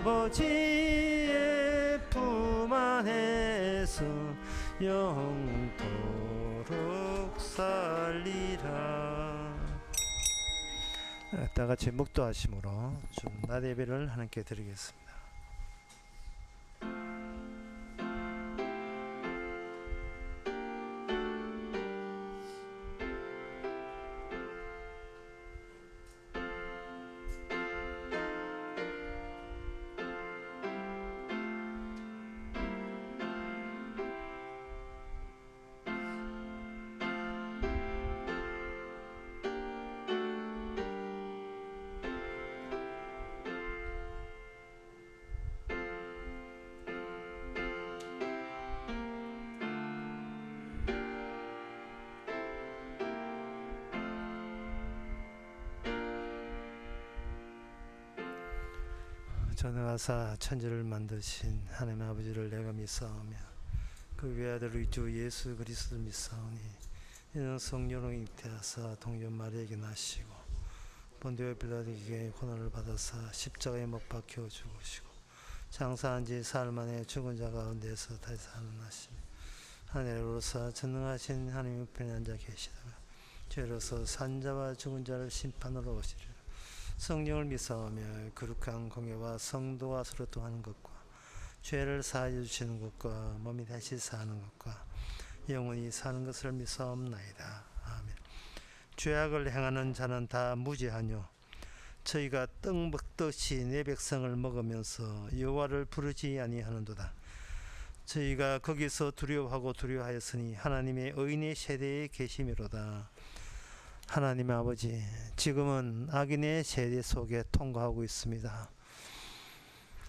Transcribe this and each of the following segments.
아버지의 품 안에서 영토록 살리라. 다 같이 묵도하심으로 좀 낮 예배를 하나님께 드리겠습니다. 전능하사 천지를 만드신 하나님 아버지를 내가 믿사오며 그 외아들 우리 주 예수 그리스도를 믿사오니 이는 성령으로 잉태하사 동전 마리아에게 나시고 본디오 빌라도에게 고난을 받아사 십자가에 못 박혀 죽으시고 장사한 지 사흘 만에 죽은 자 가운데서 다시 살아나시며 하늘로서 전능하신 하나님 우편에 앉아 계시다가 죄로서 산 자와 죽은 자를 심판으로 오시리라. 성령을 믿사오며 거룩한 공예와 성도와 서로 통하는 것과 죄를 사하여 주시는 것과 몸이 다시 사는 것과 영원히 사는 것을 믿사옵나이다. 아멘. 죄악을 행하는 자는 다 무죄하뇨. 저희가 떡 먹듯이 내 백성을 먹으면서 여호와를 부르지 아니하는도다. 저희가 거기서 두려워하고 두려워하였으니 하나님의 의인의 세대에 계심이로다. 하나님 아버지, 지금은 악인의 세대 속에 통과하고 있습니다.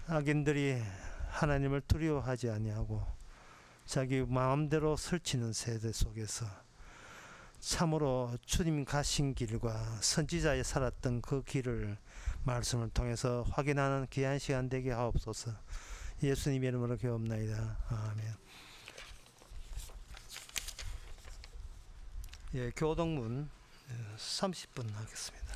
악인들이 하나님을 두려워하지 아니하고 자기 마음대로 설치는 세대 속에서 참으로 주님 가신 길과 선지자에 살았던 그 길을 말씀을 통해서 확인하는 귀한 시간 되게 하옵소서. 예수님의 이름으로 기도합나이다. 아멘. 예, 교동문 30분 하겠습니다.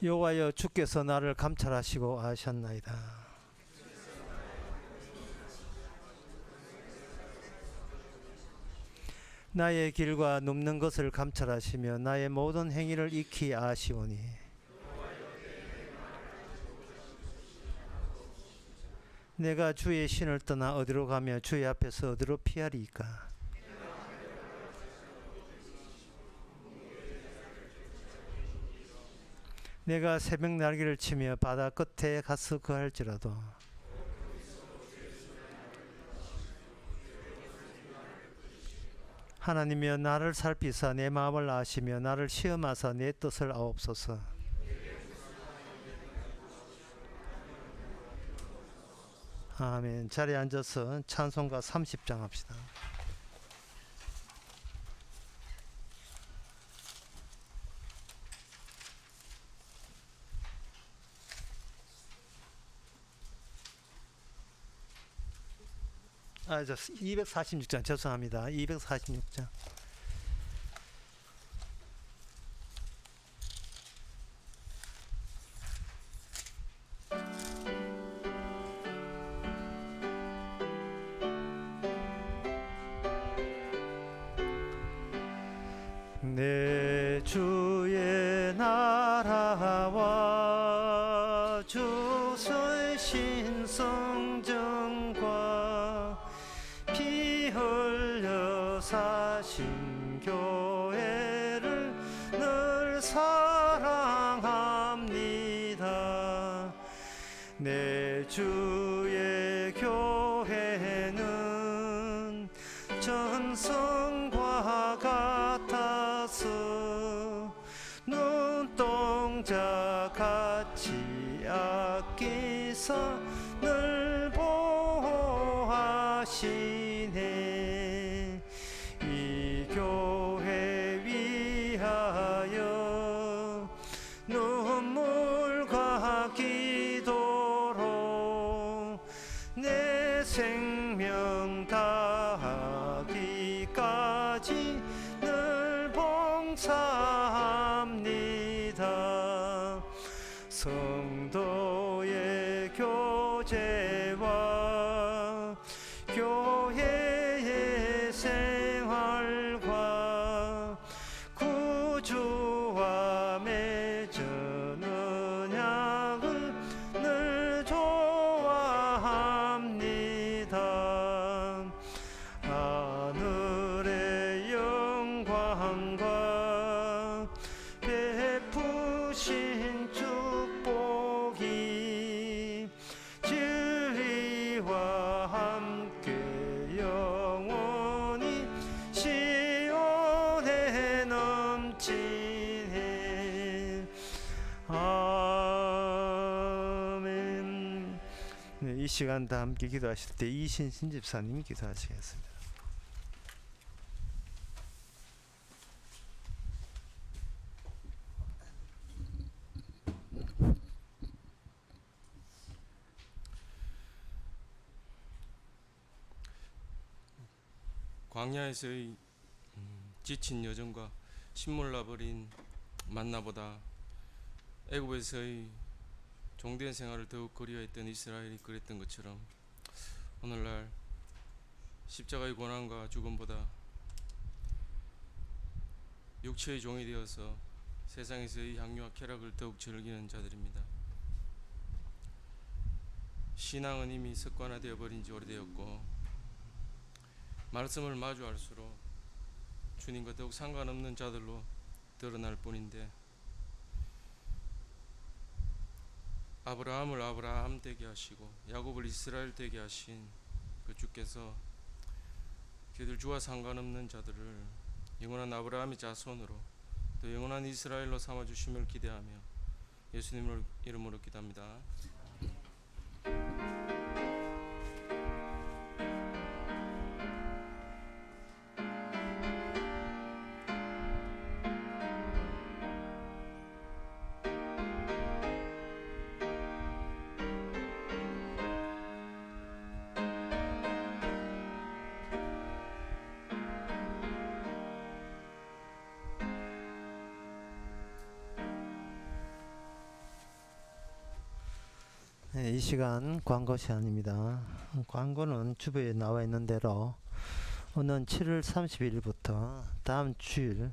여호와여, 주께서 나를 감찰하시고 아셨나이다. 나의 길과 눕는 것을 감찰하시며 나의 모든 행위를 익히 아시오니 내가 주의 신을 떠나 어디로 가며 주의 앞에서 어디로 피하리이까. 내가 새벽 날개를 치며 바다 끝에 가서 거할지라도 하나님이여, 나를 살피사 내 마음을 아시며 나를 시험하사 내 뜻을 아옵소서. 아멘. 자리에 앉아서 찬송가 30장 합시다. 저 246장 죄송합니다. 246장. 내 주의 나라와 주 서신 성전과 피 흘려 사신 교회를 늘 사랑합니다. 내 주의 교회는 전성과 같아서 눈동자 같이 아끼사 늘 보호하시네. 이 교회 위하여 눈물과 기도로 내 생명 다하기까지 교제와 교회의 생활과 구주와 맺은 언약을 늘 좋아합니다. 하늘의 영광과 베푸신 축복이 진리와 함께 영원히 시온에 넘치네. 아멘. 네, 이 시간 다 함께 기도하실 때 이신신 집사님 기도하시겠습니다. 광야에서의 지친 여정과 신물 나버린 만나보다 애굽에서의 종된 생활을 더욱 그리워했던 이스라엘이 그랬던 것처럼 오늘날 십자가의 고난과 죽음보다 육체의 종이 되어서 세상에서의 향유와 쾌락을 더욱 즐기는 자들입니다. 신앙은 이미 습관화되어 버린 지 오래되었고 말씀을 마주할수록 주님과 더욱 상관없는 자들로 드러날 뿐인데, 아브라함을 아브라함 되게 하시고 야곱을 이스라엘 되게 하신 그 주께서 그들 주와 상관없는 자들을 영원한 아브라함의 자손으로 또 영원한 이스라엘로 삼아주심을 기대하며 예수님 이름으로 기도합니다. 네, 이 시간 광고 시간입니다. 광고는 주부에 나와 있는 대로 오는 7월 30일부터 다음 주일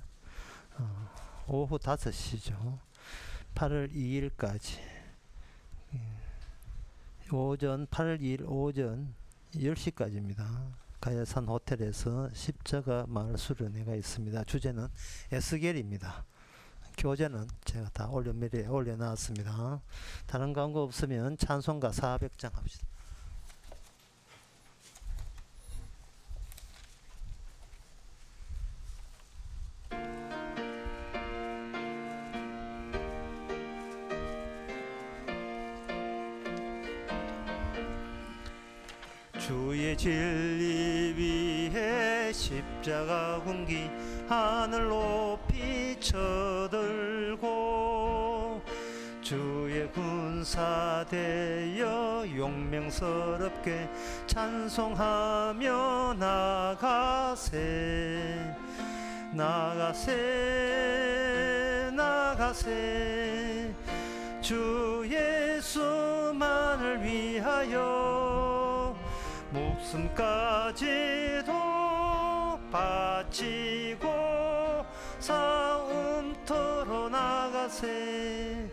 오후 5시죠. 8월 2일까지 오전 8월 2일 오전 10시까지입니다. 가야산 호텔에서 십자가 마을 수련회가 있습니다. 주제는 에스겔입니다. 교재는 제가 다 미리 올려놨습니다. 다른 광고 없으면 찬송가 400장 합시다. 주의 진리 위에 십자가 군기 하늘 높이 쳐들고 주의 군사 되어 용맹스럽게 찬송하며 나가세 나가세 나가세 주 예수만을 위하여 목숨까지도 바치고 싸움터로 나가세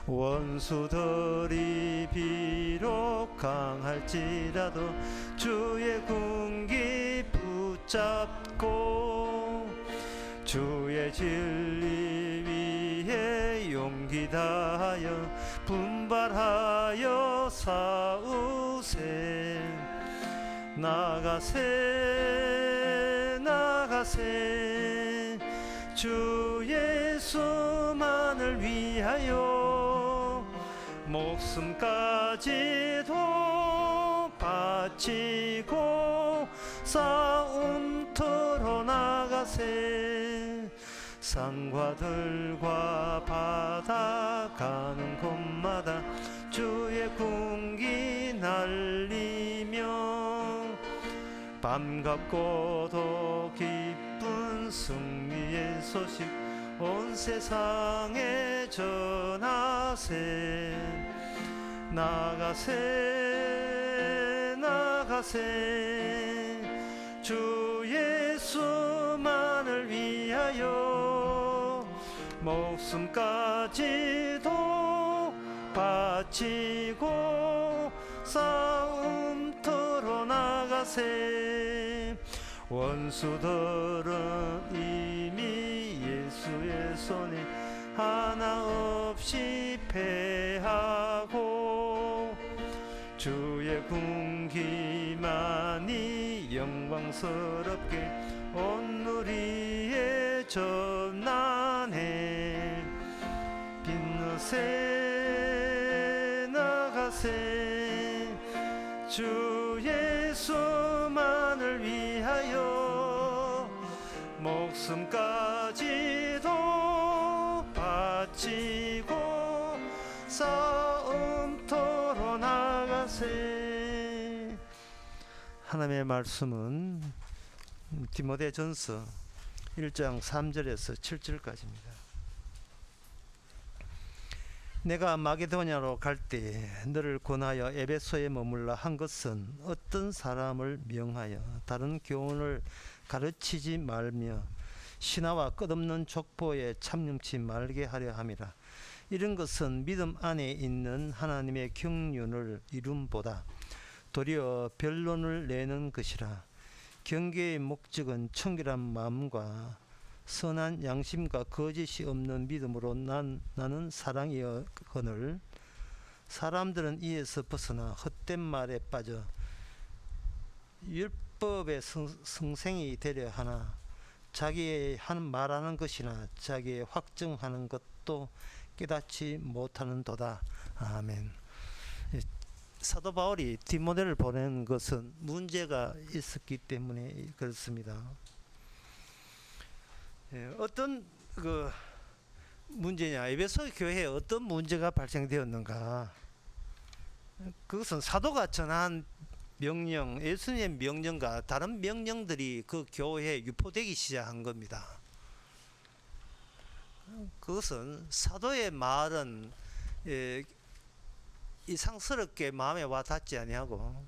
원수들이 비록 강할지라도 주의 군기 붙잡고 주의 진리 위에 용기 다하여 분발하여 싸우세 나가세 나가세 주 예수만을 위하여 목숨까지도 바치고 싸움터로 나가세 산과 들과 바다 가는 곳마다 주의 군기 날리며 반갑고도 기쁜 승리의 소식 온 세상에 전하세 나가세 나가세 주 예수만을 위하여 목숨까지도 바치고 싸움터로 나가세 원수들은 이미 예수의 손에 하나 없이 패하고 주의 군기만이 영광스럽게 온 누리에 전하네 빛나세 나가세 주 예수만을 위하여 목숨까지도 바치고 싸움터로 나가세. 하나님의 말씀은 디모데전서 1장 3절에서 7절까지입니다. 내가 마게도냐로 갈 때 너를 권하여 에베소에 머물라 한 것은 어떤 사람을 명하여 다른 교훈을 가르치지 말며 신화와 끝없는 족보에 참념치 말게 하려 함이라. 이런 것은 믿음 안에 있는 하나님의 경륜을 이룸보다 도리어 변론을 내는 것이라. 경계의 목적은 청결한 마음과 선한 양심과 거짓이 없는 믿음으로 나는 사랑이거늘 사람들은 이에서 벗어나 헛된 말에 빠져 율법의 성생이 되려 하나 자기의 말하는 것이나 자기의 확증하는 것도 깨닫지 못하는도다. 아멘. 사도 바울이 디모데를 보낸 것은 문제가 있었기 때문에 그렇습니다. 어떤 문제냐? 에베소 교회에 어떤 문제가 발생되었는가? 그것은 사도가 전한 명령, 예수님의 명령과 다른 명령들이 그 교회에 유포되기 시작한 겁니다. 그것은 사도의 말은 이상스럽게 마음에 와 닿지 아니하고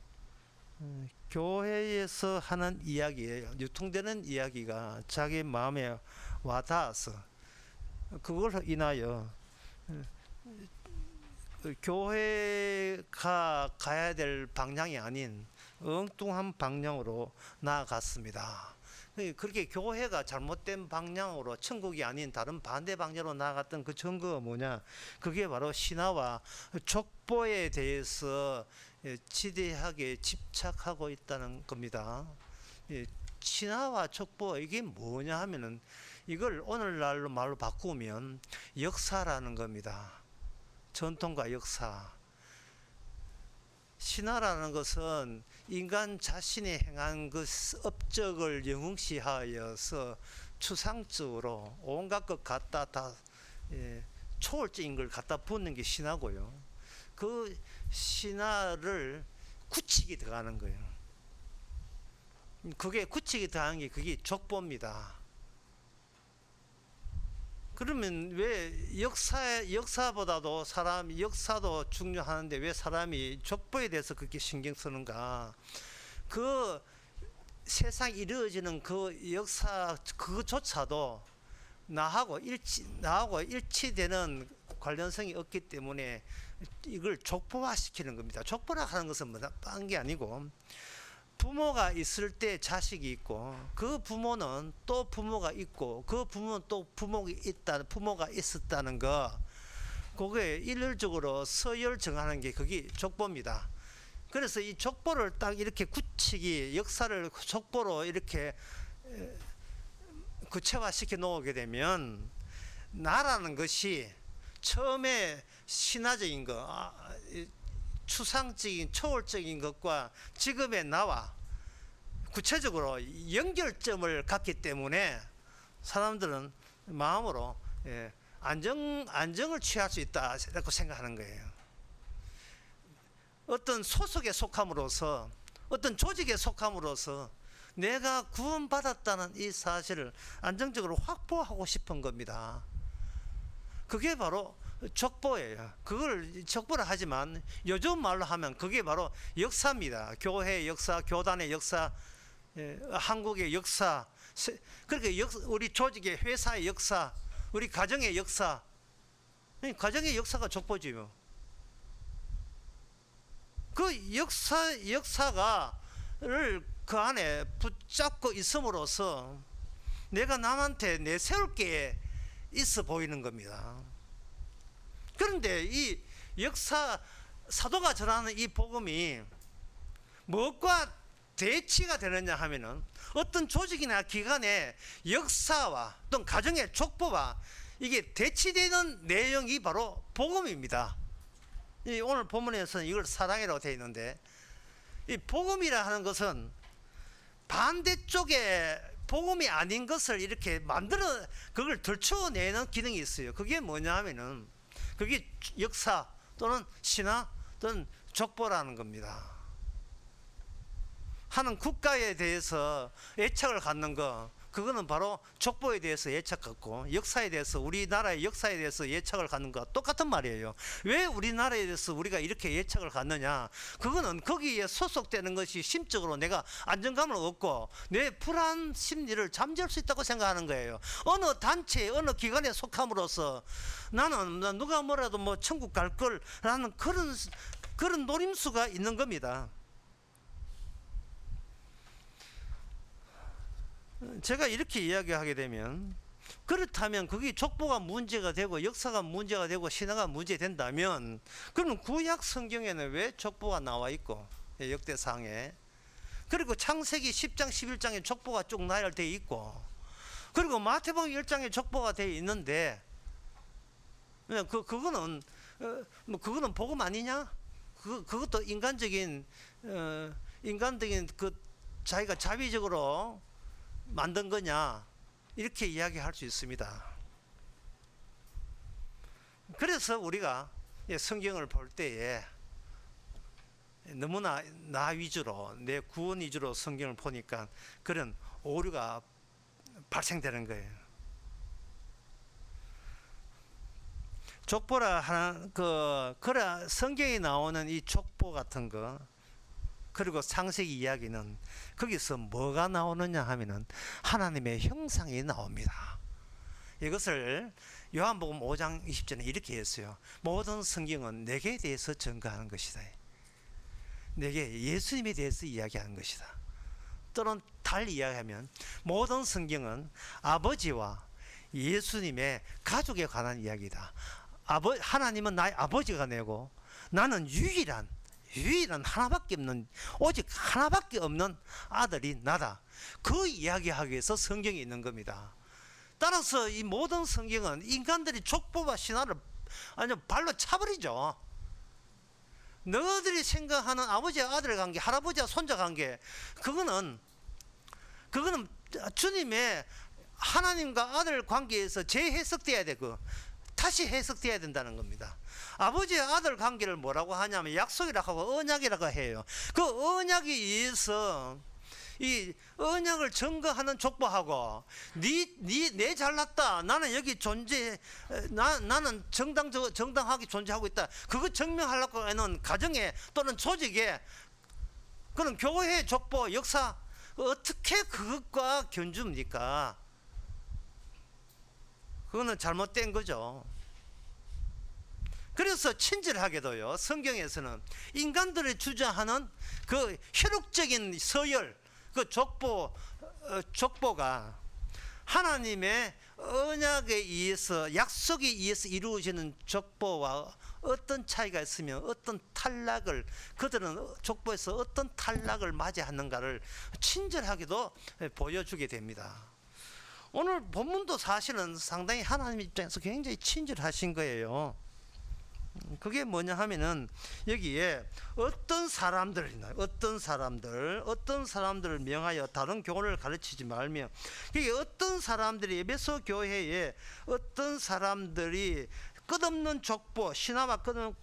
교회에서 하는 이야기예요. 유통되는 이야기가 자기 마음에 와 닿아서 그걸로 인하여 교회가 가야 될 방향이 아닌 엉뚱한 방향으로 나아갔습니다. 그렇게 교회가 잘못된 방향으로 천국이 아닌 다른 반대 방향으로 나아갔던 그 증거가 뭐냐? 그게 바로 신화와 족보에 대해서 지대하게 집착하고 있다는 겁니다. 신화와 족보 이게 뭐냐 하면은 이걸 오늘날로 말로 바꾸면 역사라는 겁니다. 전통과 역사. 신화라는 것은 인간 자신이 행한 그 업적을 영웅시하여서 추상적으로 온갖 것 갖다 다 초월적인 걸 갖다 붓는 게 신화고요. 그 신화를 굳히게 들어가는 거예요. 그게 굳히게 들어가는 게 그게 족보입니다. 그러면 왜 역사보다도 역사도 중요하는데 왜 사람이 족보에 대해서 그렇게 신경 쓰는가? 그 세상에 이루어지는 그 역사 그것조차도 나하고 일치되는 관련성이 없기 때문에 이걸 족보화시키는 겁니다. 족보라 하는 것은 딴 게 아니고 부모가 있을 때 자식이 있고 그 부모는 또 부모가 있고 그 부모는 또 부모가 있었다는 거 그게 일률적으로 서열 정하는 게 그게 족보입니다. 그래서 이 족보를 딱 이렇게 굳히기 역사를 족보로 이렇게 구체화시켜 놓게 되면 나라는 것이 처음에 신화적인 거 추상적인 초월적인 것과 지금의 나와 구체적으로 연결점을 갖기 때문에 사람들은 마음으로 안정을 취할 수 있다고 생각하는 거예요. 어떤 소속에 속함으로써 어떤 조직에 속함으로써 내가 구원받았다는 이 사실을 안정적으로 확보하고 싶은 겁니다. 그게 바로 족보예요. 그걸 족보라 하지만 요즘 말로 하면 그게 바로 역사입니다. 교회의 역사, 교단의 역사, 한국의 역사, 그렇게 우리 조직의 회사의 역사, 우리 가정의 역사, 가정의 역사가 족보지요. 그 역사가를 그 안에 붙잡고 있음으로써 내가 남한테 내세울 게 있어 보이는 겁니다. 그런데 이 역사 사도가 전하는 이 복음이 무엇과 대치가 되느냐 하면은 어떤 조직이나 기관의 역사와 또는 가정의 족보와 이게 대치되는 내용이 바로 복음입니다. 오늘 본문에서는 이걸 사랑이라고 되어 있는데, 이 복음이라 하는 것은 반대쪽에 복음이 아닌 것을 이렇게 만들어 그걸 들추어내는 기능이 있어요. 그게 뭐냐 하면은 그게 역사 또는 신화 또는 족보라는 겁니다. 하는 국가에 대해서 애착을 갖는 거, 그거는 바로 족보에 대해서 애착 갖고 역사에 대해서, 우리나라의 역사에 대해서 애착을 갖는 거 똑같은 말이에요. 왜 우리나라에 대해서 우리가 이렇게 애착을 갖느냐, 그거는 거기에 소속되는 것이 심적으로 내가 안정감을 얻고 내 불안 심리를 잠재울 수 있다고 생각하는 거예요. 어느 단체 어느 기관에 속함으로써 나는 누가 뭐라도 뭐 천국 갈 거라는 그런 노림수가 있는 겁니다. 제가 이렇게 이야기하게 되면, 그렇다면 그게 족보가 문제가 되고 역사가 문제가 되고 신화가 문제된다면, 그럼 구약 성경에는 왜 족보가 나와 있고 역대상에, 그리고 창세기 10장 11장에 족보가 쭉 나열되어 있고, 그리고 마태복음 1장에 족보가 되어 있는데 그거는 그거는 복음 아니냐? 그것도 인간적인 그 자기가 자비적으로 만든 거냐, 이렇게 이야기할 수 있습니다. 그래서 우리가 성경을 볼 때에 너무나 나 위주로, 내 구원 위주로 성경을 보니까 그런 오류가 발생되는 거예요. 족보라 하는 그래 성경에 나오는 이 족보 같은 거, 그리고 창세기 이야기는 거기서 뭐가 나오느냐 하면은 하나님의 형상이 나옵니다. 이것을 요한복음 5장 20절에 이렇게 했어요. 모든 성경은 내게 대해서 증거하는 것이다. 내게 예수님에 대해서 이야기하는 것이다. 또는 달리 이야기하면 모든 성경은 아버지와 예수님의 가족에 관한 이야기다. 하나님은 나의 아버지가 되고 나는 유일한 하나밖에 없는, 오직 하나밖에 없는 아들이 나다. 그 이야기하기 위해서 성경이 있는 겁니다. 따라서 이 모든 성경은 인간들이 족보와 신화를 아주 발로 차버리죠. 너희들이 생각하는 아버지와 아들 관계, 할아버지와 손자 관계, 그거는 주님의 하나님과 아들 관계에서 재해석돼야 되고 다시 해석돼야 된다는 겁니다. 아버지와 아들 관계를 뭐라고 하냐면 약속이라고 하고 언약이라고 해요. 그 언약에 의해서 이 언약을 증거하는 족보하고 내 잘났다, 나는 여기 나는 정당하게 존재하고 있다, 그거 증명하려고 하는 가정에 또는 조직에 그런 교회 족보 역사, 어떻게 그것과 견줍니까? 그거는 잘못된 거죠. 그래서 친절하게도요, 성경에서는 인간들이 주장하는 그 혈육적인 서열, 그 족보가 하나님의 언약에 의해서, 약속에 의해서 이루어지는 족보와 어떤 차이가 있으면 어떤 탈락을, 그들은 족보에서 어떤 탈락을 맞이하는가를 친절하게도 보여주게 됩니다. 오늘 본문도 사실은 상당히 하나님 입장에서 굉장히 친절하신 거예요. 그게 뭐냐 하면은 여기에 어떤 사람들을 명하여 다른 교훈을 가르치지 말며, 이게 어떤 사람들이, 에베소 교회에 어떤 사람들이 끝없는 족보, 신화와 끝없는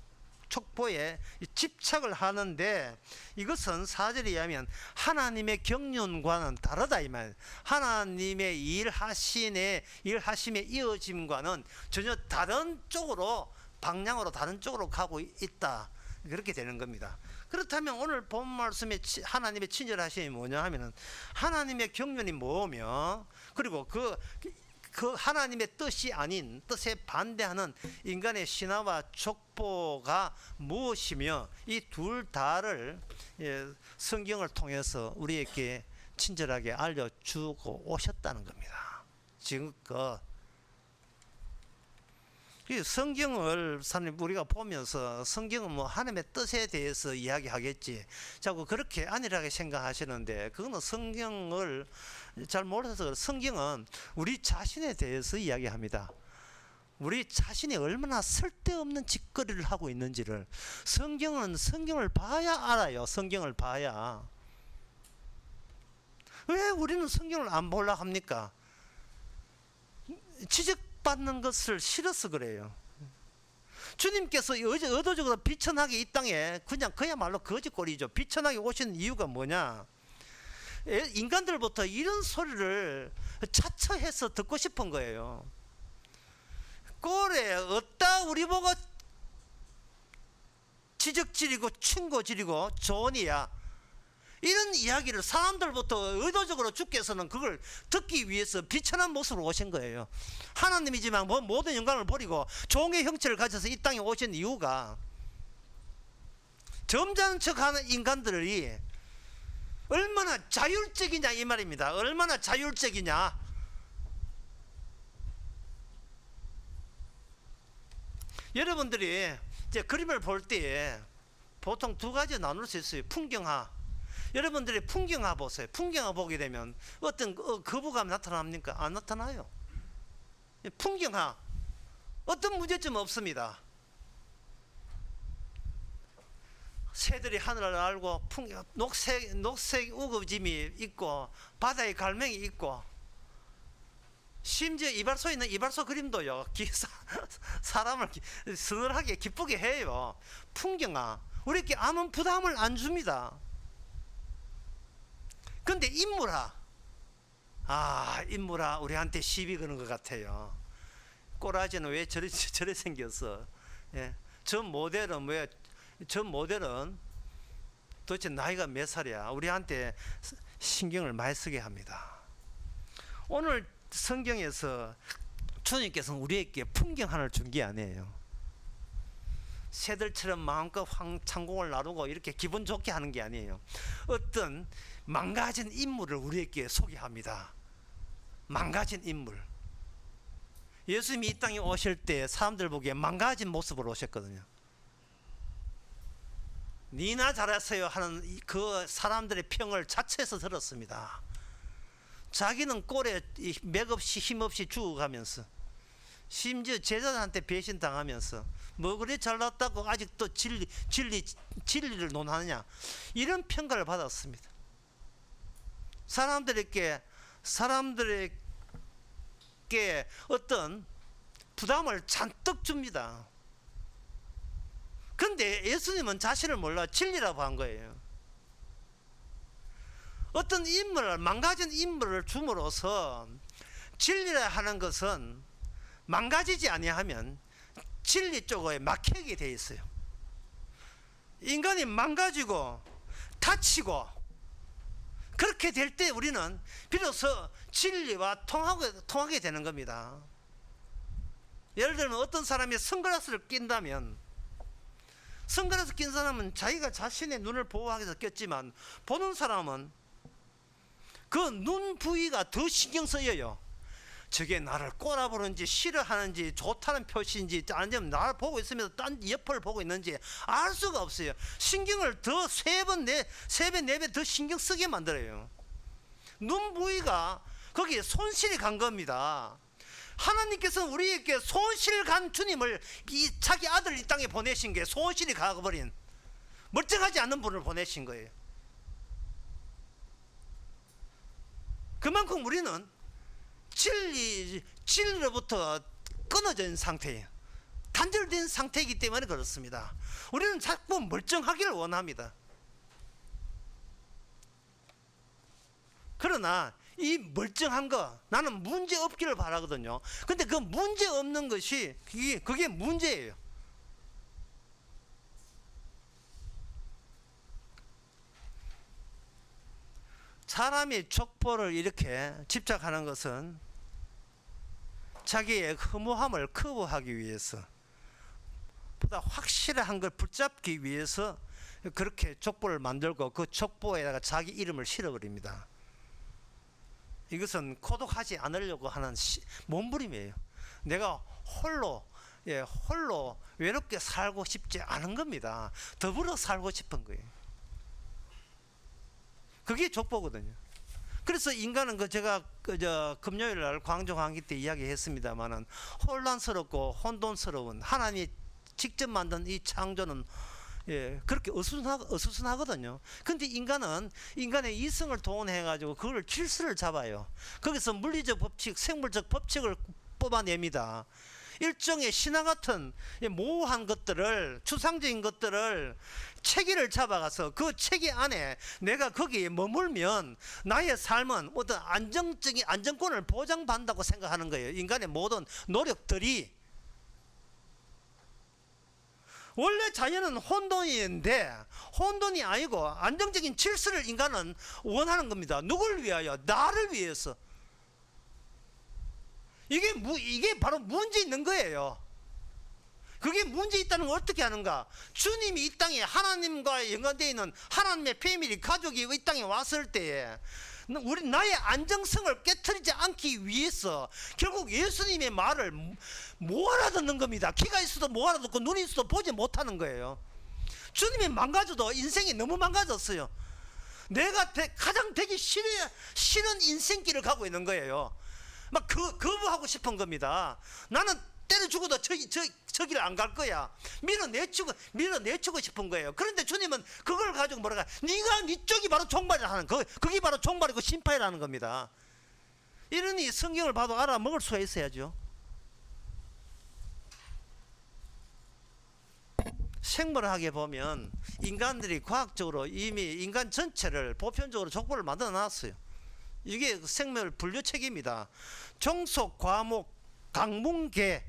족보에 집착을 하는데, 이것은 4절에 의하면 하나님의 경륜과는 다르다 이 말. 하나님의 일하심의 이어짐과는 전혀 다른 쪽으로 방향으로 다른 쪽으로 가고 있다. 그렇게 되는 겁니다. 그렇다면 오늘 본 말씀에 하나님의 친절하심이 뭐냐 하면은 하나님의 경륜이 뭐며, 그리고 그 하나님의 뜻이 아닌 뜻에 반대하는 인간의 신화와 족보가 무엇이며, 이 둘 다를 성경을 통해서 우리에게 친절하게 알려주고 오셨다는 겁니다. 지금껏 성경을 우리가 보면서 성경은 뭐 하나님의 뜻에 대해서 이야기하겠지, 자꾸 그렇게 안일하게 생각하시는데, 그거는 성경을 잘 몰라서. 성경은 우리 자신에 대해서 이야기합니다. 우리 자신이 얼마나 쓸데없는 짓거리를 하고 있는지를 성경을 봐야 알아요. 성경을 봐야. 왜 우리는 성경을 안 보려고 합니까? 지적받는 것을 싫어서 그래요. 주님께서 의도적으로 비천하게 이 땅에 그야말로 거짓골이죠. 비천하게 오신 이유가 뭐냐? 인간들부터 이런 소리를 자처해서 듣고 싶은 거예요. 꼴에 어따 우리 보고 지적질이고 충고질이고 좋으니야, 이런 이야기를 사람들부터 의도적으로 주께서는 그걸 듣기 위해서 비천한 모습으로 오신 거예요. 하나님이지만 모든 영광을 버리고 종의 형체를 가져서 이 땅에 오신 이유가, 점잖은 척하는 인간들이 얼마나 자율적이냐 이 말입니다. 얼마나 자율적이냐. 여러분들이 이제 그림을 볼 때에 보통 두 가지 나눌 수 있어요. 풍경화. 여러분들이 풍경화 보세요. 풍경화 보게 되면 어떤 거부감 나타납니까? 안 나타나요. 풍경화 어떤 문제점 없습니다. 새들이 하늘을 날고 녹색 우거짐이 있고 바다에 갈매기 있고, 심지어 이발소에 있는 이발소 그림도요, 사람을 서늘하게 기쁘게 해요. 풍경화 우리에게 아무 부담을 안 줍니다. 근데 인물화, 인물화 우리한테 시비 거는 것 같아요. 꼬라지는 왜 저래 생겼어? 예. 저 모델은 도대체 나이가 몇 살이야? 우리한테 신경을 많이 쓰게 합니다. 오늘 성경에서 주님께서는 우리에게 풍경 하나를 준 게 아니에요. 새들처럼 마음껏 창공을 나누고 이렇게 기분 좋게 하는 게 아니에요. 어떤 망가진 인물을 우리에게 소개합니다. 망가진 인물. 예수님이 이 땅에 오실 때 사람들 보기에 망가진 모습으로 오셨거든요. 니나 잘하세요 하는 그 사람들의 평을 자체에서 들었습니다. 자기는 꼴에 맥없이 힘없이 죽어가면서, 심지어 제자들한테 배신당하면서 뭐 그래 잘났다고 아직도 진리를 논하느냐, 이런 평가를 받았습니다. 사람들에게 어떤 부담을 잔뜩 줍니다. 근데 예수님은 자신을 몰라 진리라고 한 거예요. 어떤 망가진 인물을 줌으로써 진리라 하는 것은 망가지지 아니하면 진리 쪽에 막히게 돼 있어요. 인간이 망가지고 다치고 그렇게 될 때 우리는 비로소 진리와 통하게 되는 겁니다. 예를 들면 어떤 사람이 선글라스를 낀다면, 선글라스 낀 사람은 자기가 자신의 눈을 보호하기 위해서 꼈지만, 보는 사람은 그 눈 부위가 더 신경 쓰여요. 저게 나를 꼬라보는지 싫어하는지 좋다는 표시인지, 아니면 나를 보고 있으면서 딴 옆을 보고 있는지 알 수가 없어요. 신경을 더 3배, 4배 더 신경 쓰게 만들어요. 눈 부위가 거기에 손실이 간 겁니다. 하나님께서는 우리에게 손실 간 주님을, 자기 아들 이 땅에 보내신 게 손실이 가버린 멀쩡하지 않는 분을 보내신 거예요. 그만큼 우리는 진리로부터 끊어진 상태예요. 단절된 상태이기 때문에 그렇습니다. 우리는 자꾸 멀쩡하기를 원합니다. 그러나 이 멀쩡한 거, 나는 문제 없기를 바라거든요. 근데 그 문제 없는 것이 그게 문제예요. 사람이 족보를 이렇게 집착하는 것은 자기의 허무함을 커버하기 위해서, 보다 확실한 걸 붙잡기 위해서 그렇게 족보를 만들고 그 족보에다가 자기 이름을 실어버립니다. 이것은 고독하지 않으려고 하는 몸부림이에요. 내가 홀로 외롭게 살고 싶지 않은 겁니다. 더불어 살고 싶은 거예요. 그게 족보거든요. 그래서 인간은 제가 금요일 날 광주 강의 때 이야기했습니다만은 혼란스럽고 혼돈스러운 하나님이 직접 만든 이 창조는 그렇게 어수선하거든요. 근데 인간은 인간의 이성을 동원해 가지고 그걸 질서를 잡아요. 거기서 물리적 법칙, 생물적 법칙을 뽑아냅니다. 일종의 신화 같은 모호한 것들을, 추상적인 것들을 체계를 잡아가서 그 체계 안에 내가 거기에 머물면 나의 삶은 어떤 안정적인 안정권을 보장받는다고 생각하는 거예요. 인간의 모든 노력들이. 원래 자연은 혼돈인데 혼돈이 아니고 안정적인 질서를 인간은 원하는 겁니다. 누굴 위하여? 나를 위해서. 이게 바로 문제 있는 거예요. 그게 문제 있다는 걸 어떻게 하는가? 주님이 이 땅에 하나님과 연관되어 있는 하나님의 패밀리, 가족이 이 땅에 왔을 때에 나의 안정성을 깨트리지 않기 위해서 결국 예수님의 말을 못 알아듣는 겁니다. 귀가 있어도 못 알아듣고 눈이 있어도 보지 못하는 거예요. 주님이 망가져도 인생이 너무 망가졌어요. 내가 가장 되기 싫은 인생길을 가고 있는 거예요. 막 거부하고 싶은 겁니다. 나는 때려 죽어도 저기를 안 갈 거야. 밀어내치고 싶은 거예요. 그런데 주님은 그걸 가지고 뭐랄까, 네가 네 쪽이 바로 종말이라 하는 그게 바로 종말이고 심판이라는 겁니다. 이러니 성경을 봐도 알아먹을 수가 있어야죠. 생물학에 보면 인간들이 과학적으로 이미 인간 전체를 보편적으로 족보를 만들어 놨어요. 이게 생물 분류 체계입니다. 종속, 과목, 강문계.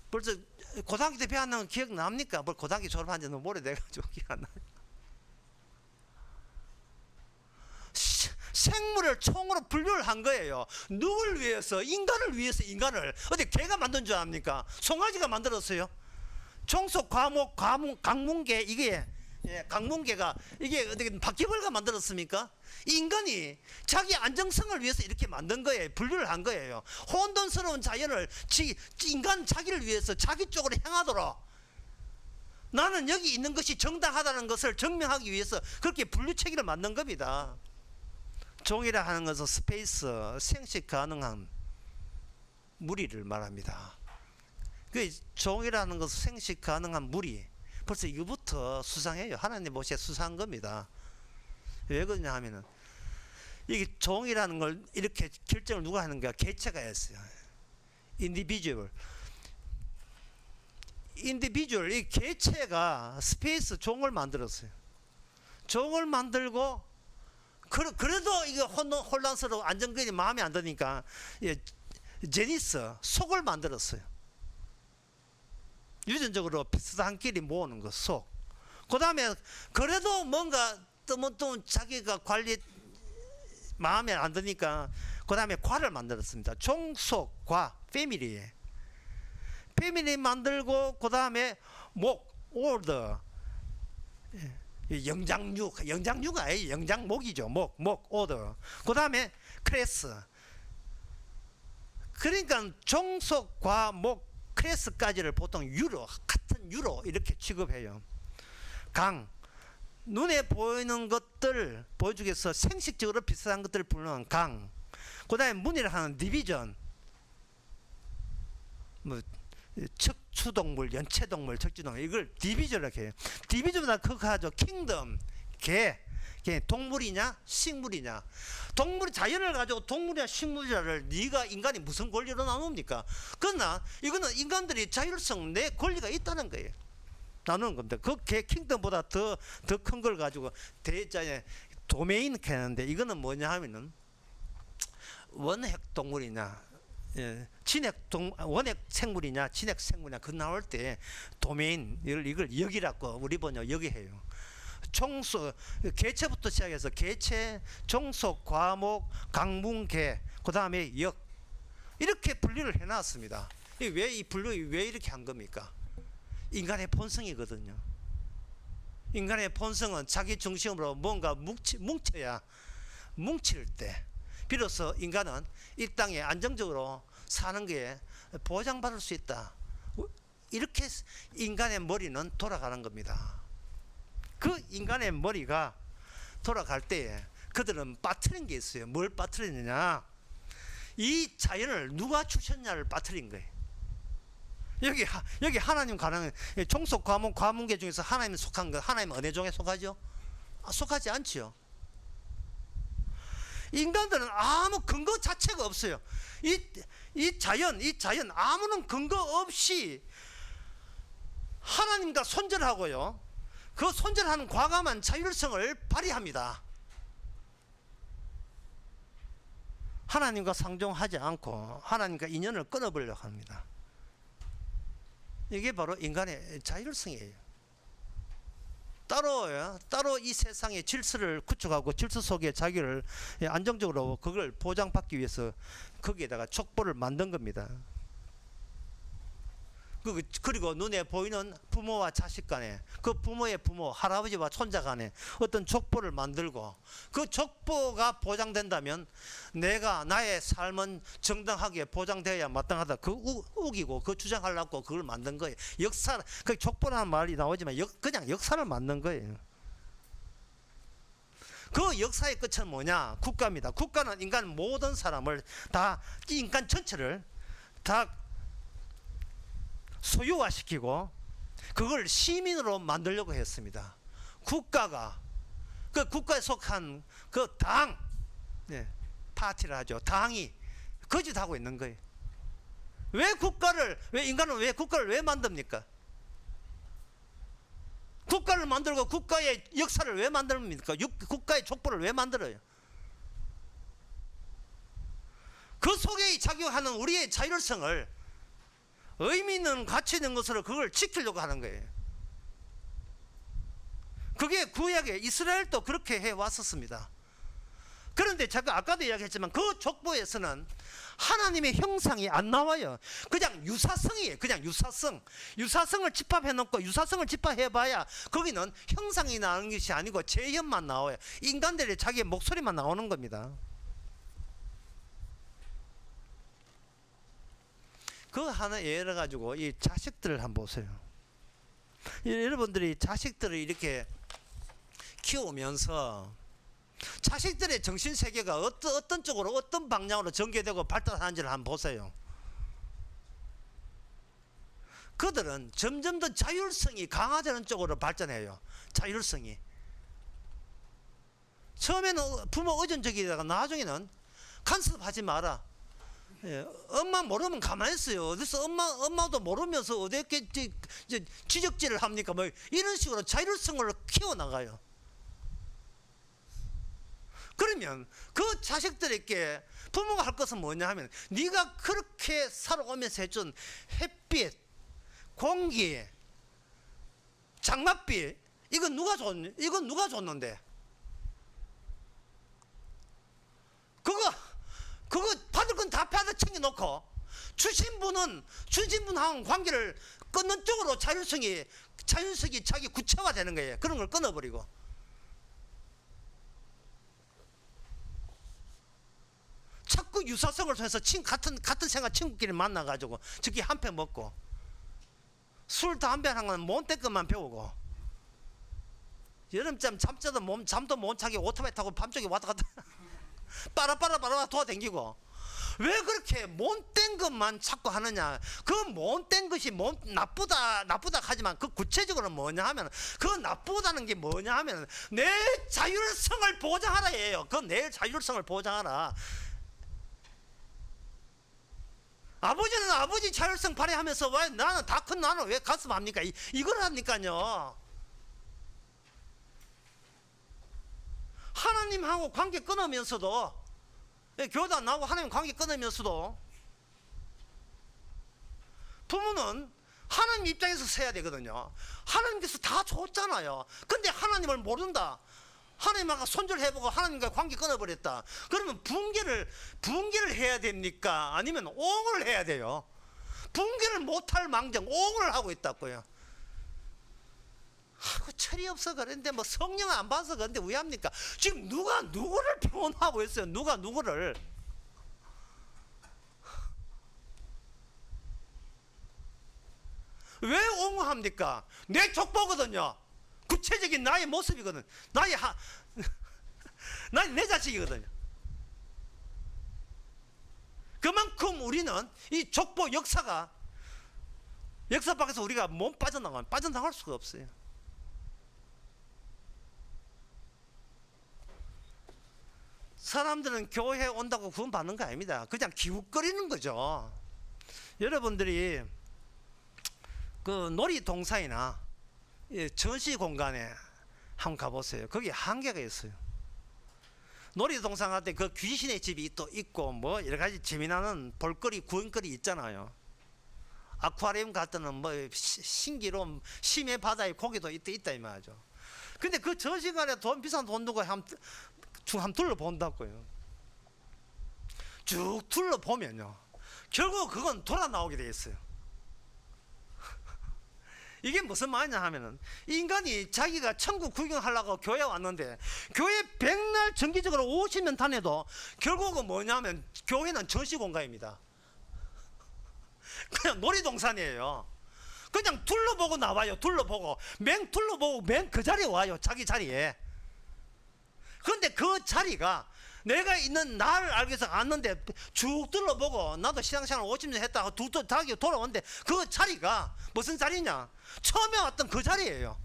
벌써 고등학교 때 배웠는 거 기억납니까? 뭘 고등학교 졸업한 지 너무 오래돼가지고 기억 안 나요. 생물을 총으로 분류를 한 거예요. 누굴 위해서? 인간을 위해서. 인간을 어디 개가 만든 줄 압니까? 송아지가 만들었어요. 종속, 과목, 강문계. 이게 강문계가 이게 어떻게 바퀴벌레가 만들었습니까? 인간이 자기 안정성을 위해서 이렇게 만든 거예요. 분류를 한 거예요. 혼돈스러운 자연을 인간 자기를 위해서 자기 쪽으로 향하도록, 나는 여기 있는 것이 정당하다는 것을 증명하기 위해서 그렇게 분류 체계를 만든 겁니다. 종이라 하는 것은 스페이스, 생식 가능한 무리를 말합니다. 그 종이라는 것은 생식 가능한 무리. 벌써 이거부터 수상해요. 하나님 모시에 수상한 겁니다. 왜 그러냐 하면은 이게 종이라는 걸 이렇게 결정을 누가 하는가? 개체가 했어요. individual. 이 개체가 스페이스 종을 만들었어요. 종을 만들고 그래도 이게 혼란스러워 안정권이 마음에 안 드니까 제니스 속을 만들었어요. 유전적으로 비슷한 끼리 모으는 거 속. 그 다음에 그래도 뭔가 뜨문뜨문 자기가 관리 마음에 안 드니까 그 다음에 과를 만들었습니다. 종속, 과, 패밀리 만들고 그 다음에 목, order, 영장류가 아니에요. 영장목이죠. 목, order. 그 다음에 클래스. 그러니까 종속, 과, 목, 클래스까지를 보통 같은 유로 이렇게 취급해요. 강, 눈에 보이는 것들 보여주기 위해서 생식적으로 비슷한 것들을 부르는 강. 그 다음에 문이라 하는 디비전, 뭐 척추동물, 연체동물, 척추동물, 이걸 디비전이라고 해요. 디비전보다 그거 하죠. 킹덤, 개, 동물이냐 식물이냐. 동물이 자연을 가지고 동물이냐 식물이냐를 네가 인간이 무슨 권리로 나눕니까? 그러나 이거는 인간들이 자율성, 내 권리가 있다는 거예요. 나누는 겁니다. 그 개 킹덤보다 더 큰 걸 가지고 대자에 도메인 캐는데, 이거는 뭐냐 하면은 원핵 동물이냐, 원핵 생물이냐, 진핵 생물이냐, 그 나올 때 도메인 이걸 여기라고 우리 번역 여기 해요. 종속, 개체부터 시작해서 개체, 종속, 과목, 강문계, 그 다음에 역, 이렇게 분류를 해놨습니다. 왜 이 분류 왜 이렇게 한 겁니까? 인간의 본성이거든요. 인간의 본성은 자기 중심으로 뭔가 뭉쳐야, 뭉칠 때 비로소 인간은 이 땅에 안정적으로 사는 게 보장받을 수 있다. 이렇게 인간의 머리는 돌아가는 겁니다. 그 인간의 머리가 돌아갈 때에 그들은 빠뜨린 게 있어요. 뭘 빠뜨리느냐? 이 자연을 누가 주셨냐를 빠뜨린 거예요. 여기 하나님 가는 종속 과문 과문계 중에서 하나님 속한 거, 하나님 어느 종에 속하죠? 속하지 않지요. 인간들은 아무 근거 자체가 없어요. 이 자연 아무런 근거 없이 하나님과 손절하고요. 그 손절하는 과감한 자율성을 발휘합니다. 하나님과 상종하지 않고 하나님과 인연을 끊어버리려고 합니다. 이게 바로 인간의 자율성이에요. 따로 이 세상의 질서를 구축하고 질서 속에 자기를 안정적으로 그걸 보장받기 위해서 거기에다가 촉보를 만든 겁니다. 그리고 눈에 보이는 부모와 자식 간에, 그 부모의 부모, 할아버지와 손자 간에 어떤 족보를 만들고, 그 족보가 보장된다면 내가 나의 삶은 정당하게 보장되어야 마땅하다. 그 우기고 그 주장하려고 그걸 만든 거예요. 역사, 그 족보라는 말이 나오지만 그냥 역사를 만든 거예요. 그 역사의 끝은 뭐냐? 국가입니다. 국가는 인간 모든 사람을 다, 인간 전체를 다 소유화시키고 그걸 시민으로 만들려고 했습니다. 국가가 그 국가에 속한 그 당, 파티를 하죠. 당이 거짓하고 있는 거예요. 왜 인간은 왜 국가를 왜 만듭니까? 국가를 만들고 국가의 역사를 왜 만듭니까? 국가의 족보를 왜 만들어요? 그 속에 작용하는 우리의 자율성을 의미 있는 가치 있는 것으로 그걸 지키려고 하는 거예요. 그게 구약에 이스라엘도 그렇게 해왔었습니다. 그런데 제가 아까도 이야기했지만 그 족보에서는 하나님의 형상이 안 나와요. 그냥 유사성이에요. 그냥 유사성을 집합해놓고 유사성을 집합해봐야 거기는 형상이 나오는 것이 아니고 재현만 나와요. 인간들의 자기의 목소리만 나오는 겁니다. 그 하나 예를 가지고 이 자식들을 한번 보세요. 여러분들이 자식들을 이렇게 키우면서 자식들의 정신 세계가 어떤 쪽으로 어떤 방향으로 전개되고 발달하는지를 한번 보세요. 그들은 점점 더 자율성이 강화되는 쪽으로 발전해요. 자율성이. 처음에는 부모 의존적이다가 나중에는 간섭하지 마라. 엄마 모르면 가만히 있어요. 어디서 엄마도 모르면서 어디 이렇게 지적질을 합니까? 뭐 이런 식으로 자율성을 키워나가요. 그러면 그 자식들에게 부모가 할 것은 뭐냐 하면, 네가 그렇게 살아오면서 해준 햇빛, 공기, 장맛비, 이건 누가 줬는데? 그거 받을 건 다 받아 챙겨놓고 주신 분하고 관계를 끊는 쪽으로 자율성이 자기 구체화되는 거예요. 그런 걸 끊어버리고. 자꾸 유사성을 통해서 같은 생각 친구끼리 만나가지고 저기 한 편 먹고 술 담배 하는 건 몬때 것만 배우고, 여름잠 잠도 못 자게 오토바이 타고 밤쪽에 왔다 갔다 빠라빠라 돌아다니고. 왜 그렇게 못된 것만 자꾸 하느냐? 그 못된 것이 나쁘다 하지만 그 구체적으로 뭐냐 하면, 그 나쁘다는 게 뭐냐 하면 내 자율성을 보장하라 예요. 그 내 자율성을 보장하라. 아버지는 아버지 자율성 발휘하면서 왜 나는 다 큰 나는 왜 가슴합니까? 이걸 하니까요. 하나님하고 관계 끊으면서도, 교도 안 나오고 하나님 관계 끊으면서도 부모는 하나님 입장에서 서야 되거든요. 하나님께서 다 줬잖아요. 근데 하나님을 모른다. 하나님하고 손절해보고 하나님과 관계 끊어버렸다. 그러면 붕괴를 해야 됩니까? 아니면 옹을 해야 돼요? 붕괴를 못할 망정 옹을 하고 있다고요. 하고 철이 없어 그런데 뭐 성령 안 봐서 그런데 왜 합니까? 지금 누가 누구를 변호하고 있어요? 누가 누구를? 왜 옹호합니까? 내 족보거든요. 구체적인 나의 모습이거든. 내 자식이거든요. 그만큼 우리는 이 족보 역사 밖에서 우리가 몸 빠져나갈 수가 없어요. 사람들은 교회에 온다고 구원 받는 거 아닙니다. 그냥 기웃거리는 거죠. 여러분들이 그 놀이동산이나 전시 공간에 한번 가보세요. 거기 한계가 있어요. 놀이동산 갈 때 그 귀신의 집이 또 있고 뭐 여러 가지 재미나는 볼거리 구경거리 있잖아요. 아쿠아리움 갈 때는 뭐 신기로운 심해 바다의 고기도 있다 이 말이죠. 근데 그 전시관에 비싼 돈 두고 한번 둘러본다고요. 쭉 둘러보면요, 결국 그건 돌아 나오게 돼 있어요. 이게 무슨 말이냐 하면은, 인간이 자기가 천국 구경하려고 교회 왔는데 교회 백날 정기적으로 50년 다녀도 결국은 뭐냐면 교회는 전시공간입니다. 그냥 놀이동산이에요. 그냥 둘러보고 나와요. 둘러보고 맨 그 자리에 와요. 자기 자리에. 그런데 그 자리가 내가 있는 나를 알기 위해서 갔는데 쭉 둘러보고 나도 신앙생활 50년 했다가 자기 돌아오는데 그 자리가 무슨 자리냐? 처음에 왔던 그 자리예요.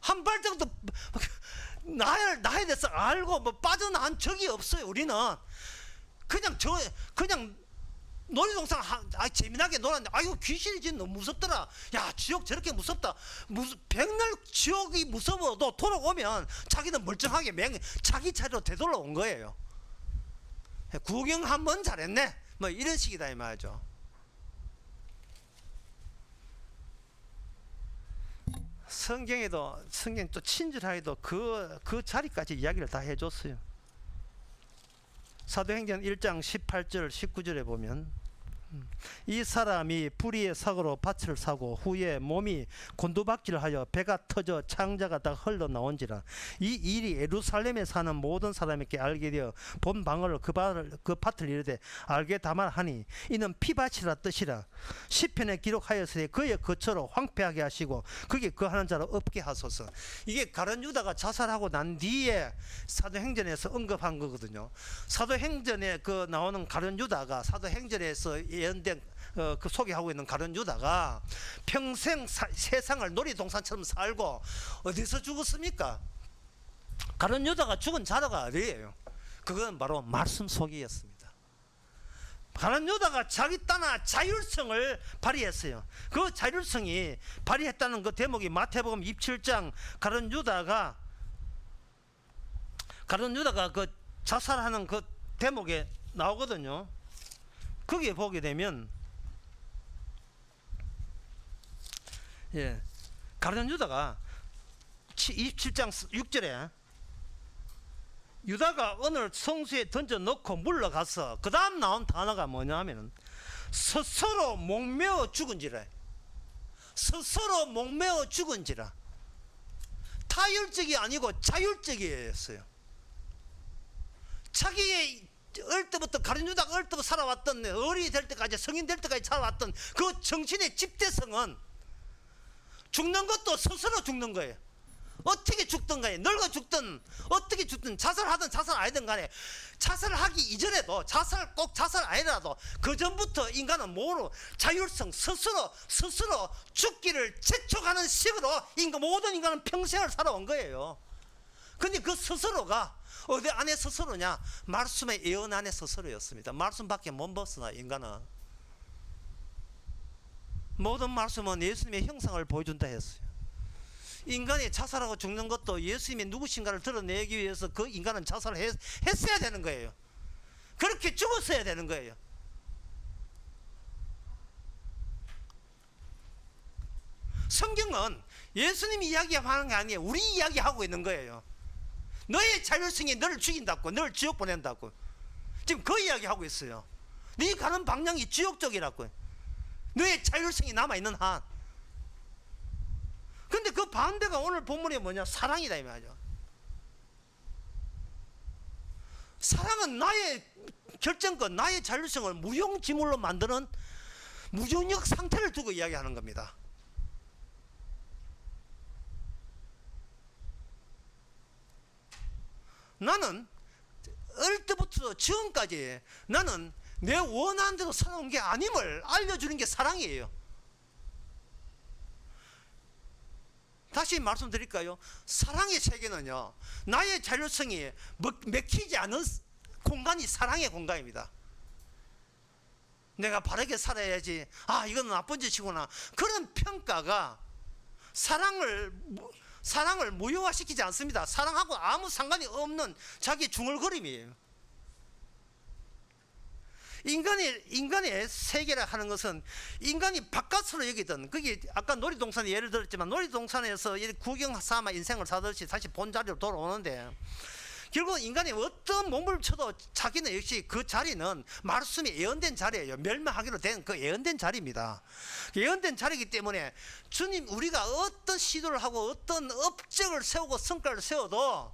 한 발짝도 나에 대해서 알고 뭐 빠져나간 적이 없어요. 우리는 그냥 놀이동산 재미나게 놀았는데, 아이고 귀신이 진짜 너무 무섭더라. 야, 지옥 저렇게 무섭다. 백날 지옥이 무서워도 돌아오면 자기는 멀쩡하게 자기 자리로 되돌아온 거예요. 구경 한번 잘했네, 뭐 이런 식이다 이 말이죠. 성경 또 친절하게도 그 자리까지 이야기를 다 해줬어요. 사도행전 1장 18절 19절에 보면, 이 사람이 불의의 사고로 밭을 사고 후에 몸이 곤두박질하여 배가 터져 창자가 다 흘러나온지라. 이 일이 예루살렘에 사는 모든 사람에게 알게 되어 본 방언을 그 밭을 이르되 알게 다말하니 이는 피밭이라 뜻이라. 시편에 기록하였으니 그의 거처로 황폐하게 하시고 거기 거하는 자로 없게 하소서. 이게 가룟 유다가 자살하고 난 뒤에 사도행전에서 언급한 거거든요. 사도행전에 그 나오는 가룟 유다가 사도행전에서 예언된 그 소개하고 있는 가룟 유다가 평생 세상을 놀이동산처럼 살고 어디서 죽었습니까? 가룟 유다가 죽은 자료가 어디예요? 그건 바로 말씀 속이었습니다. 가룟 유다가 자기 따나 자율성을 발휘했어요. 그 자율성이 발휘했다는 그 대목이 마태복음 27장 가룟 유다가 그 자살하는 그 대목에 나오거든요. 거기에 보게 되면, 가룟 유다가 27장 6절에 유다가 오늘 성수에 던져 넣고 물러가서 그 다음 나온 단어가 뭐냐 하면은 스스로 목매어 죽은지라. 스스로 목매어 죽은지라. 타율적이 아니고 자율적이었어요. 자기의 어릴 때부터 가룟 유다가 어릴 때부터 살아왔던, 어린이 될 때까지 성인 될 때까지 살아왔던 그 정신의 집대성은 죽는 것도 스스로 죽는 거예요. 어떻게 죽든 간에, 늙어 죽든 어떻게 죽든, 자살하든 자살 아니든 간에, 자살하기 이전에도 꼭 자살 아니라도 그 전부터 인간은 뭐로 자율성, 스스로 죽기를 재촉하는 식으로 모든 인간은 평생을 살아온 거예요. 근데 그 스스로가 어디 안에 스스로냐? 말씀의 예언 안에 스스로였습니다. 말씀밖에 못 벗어나 인간은. 모든 말씀은 예수님의 형상을 보여준다 했어요. 인간이 자살하고 죽는 것도 예수님이 누구신가를 드러내기 위해서 그 인간은 자살을 했어야 되는 거예요. 그렇게 죽었어야 되는 거예요. 성경은 예수님이 이야기하는 게 아니에요. 우리 이야기하고 있는 거예요. 너의 자율성이 너를 죽인다고, 너를 지옥 보낸다고. 지금 그 이야기하고 있어요. 네 가는 방향이 지옥 쪽이라고. 너의 자율성이 남아있는 한. 근데 그 반대가 오늘 본문이 뭐냐? 사랑이다 이 말이죠. 사랑은 나의 결정권, 나의 자율성을 무용지물로 만드는 무중력 상태를 두고 이야기하는 겁니다. 나는 어릴 때부터 지금까지 나는 내 원하는 대로 살아온 게 아님을 알려주는 게 사랑이에요. 다시 말씀드릴까요? 사랑의 세계는요, 나의 자율성이 맥히지 않은 공간이 사랑의 공간입니다. 내가 바르게 살아야지, 아 이건 나쁜 짓이구나, 그런 평가가 사랑을 무효화시키지 않습니다. 사랑하고 아무 상관이 없는 자기 중얼거림이에요. 인간의 세계라 하는 것은 인간이 바깥으로 여기든, 그게 아까 놀이동산 예를 들었지만 놀이동산에서 구경 삼아 인생을 사듯이 다시 본 자리로 돌아오는데, 결국 인간이 어떤 몸을 쳐도 자기는 역시 그 자리는 말씀이 예언된 자리예요. 멸망하기로 된 그 예언된 자리입니다. 예언된 자리이기 때문에 주님, 우리가 어떤 시도를 하고 어떤 업적을 세우고 성과를 세워도,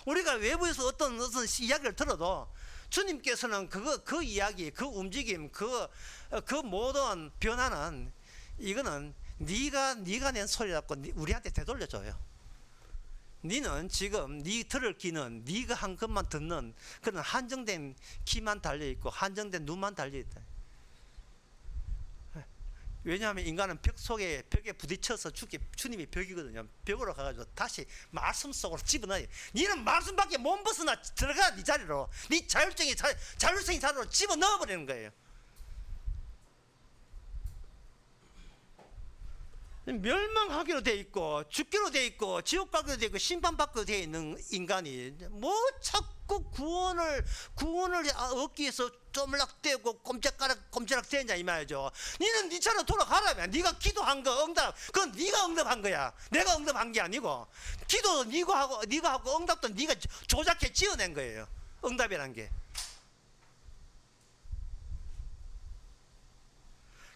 우리가 외부에서 어떤 이야기를 들어도 주님께서는 그 이야기, 그 움직임, 그 모든 변화는 이거는 네가 낸 소리라고 우리한테 되돌려줘요. 너는 지금 네 들을 귀는 네가 한 것만 듣는 그런 한정된 귀만 달려있고 한정된 눈만 달려있다. 왜냐하면 인간은 벽에 부딪혀서 주님이 벽이거든요. 벽으로 가가지고 다시 말씀 속으로 집어넣어요. 너는 말씀밖에 못 벗어나 들어가 네 자리로, 네 자율성이 자리로 집어넣어버리는 거예요. 멸망하기로 돼 있고 죽기로 돼 있고 지옥 가기로 돼 있고 심판받기로 돼 있는 인간이 뭐 자꾸 구원을 얻기 위해서 쪼물락대고 꼼짝락 대냐 이 말이죠. 니는 니처럼 돌아가라면, 네가 기도한 거 응답, 그건 네가 응답한 거야. 내가 응답한 게 아니고, 기도 네가 하고 응답도 네가 조작해 지어낸 거예요. 응답이란 게.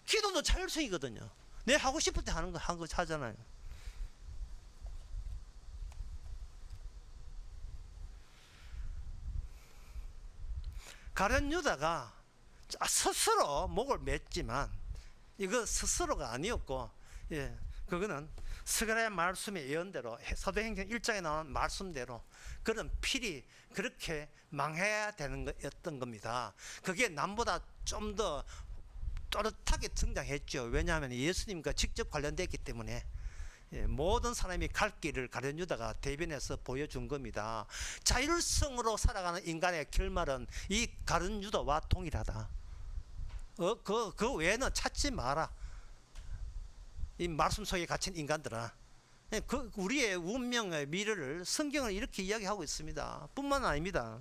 기도도 자율성이거든요. 내 하고 싶을 때 하는 거 하잖아요. 가룟 유다가 스스로 목을 맸지만 이거 스스로가 아니었고, 예, 그거는 스가랴 말씀의 예언대로 사도행전 1장에 나온 말씀대로 그런 필이 그렇게 망해야 되는 거였던 겁니다. 그게 남보다 좀 더 또렷하게 등장했죠. 왜냐하면 예수님과 직접 관련됐기 때문에. 예, 모든 사람이 갈 길을 가룟 유다가 대변해서 보여준 겁니다. 자율성으로 살아가는 인간의 결말은 이 가룟 유다와 동일하다. 그 외에는 찾지 마라. 이 말씀 속에 갇힌 인간들아. 우리의 운명의 미래를 성경은 이렇게 이야기하고 있습니다. 뿐만 아닙니다.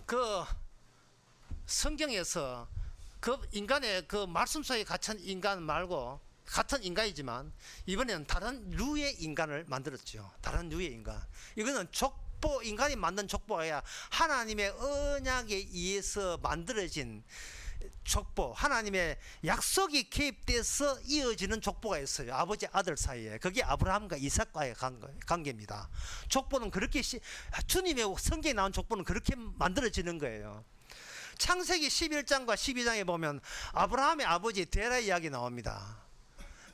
그 성경에서 그 인간의 그 말씀 속에 갇힌 인간 말고 같은 인간이지만 이번에는 다른 류의 인간을 만들었죠. 다른 류의 인간. 이거는 족보, 인간이 만든 족보가 아니라 하나님의 언약에 의해서 만들어진 족보, 하나님의 약속이 개입돼서 이어지는 족보가 있어요. 아버지 아들 사이에. 그게 아브라함과 이삭과의 관계입니다. 족보는 그렇게 주님의 성경에 나온 족보는 그렇게 만들어지는 거예요. 창세기 11장과 12장에 보면 아브라함의 아버지 데라 이야기 나옵니다.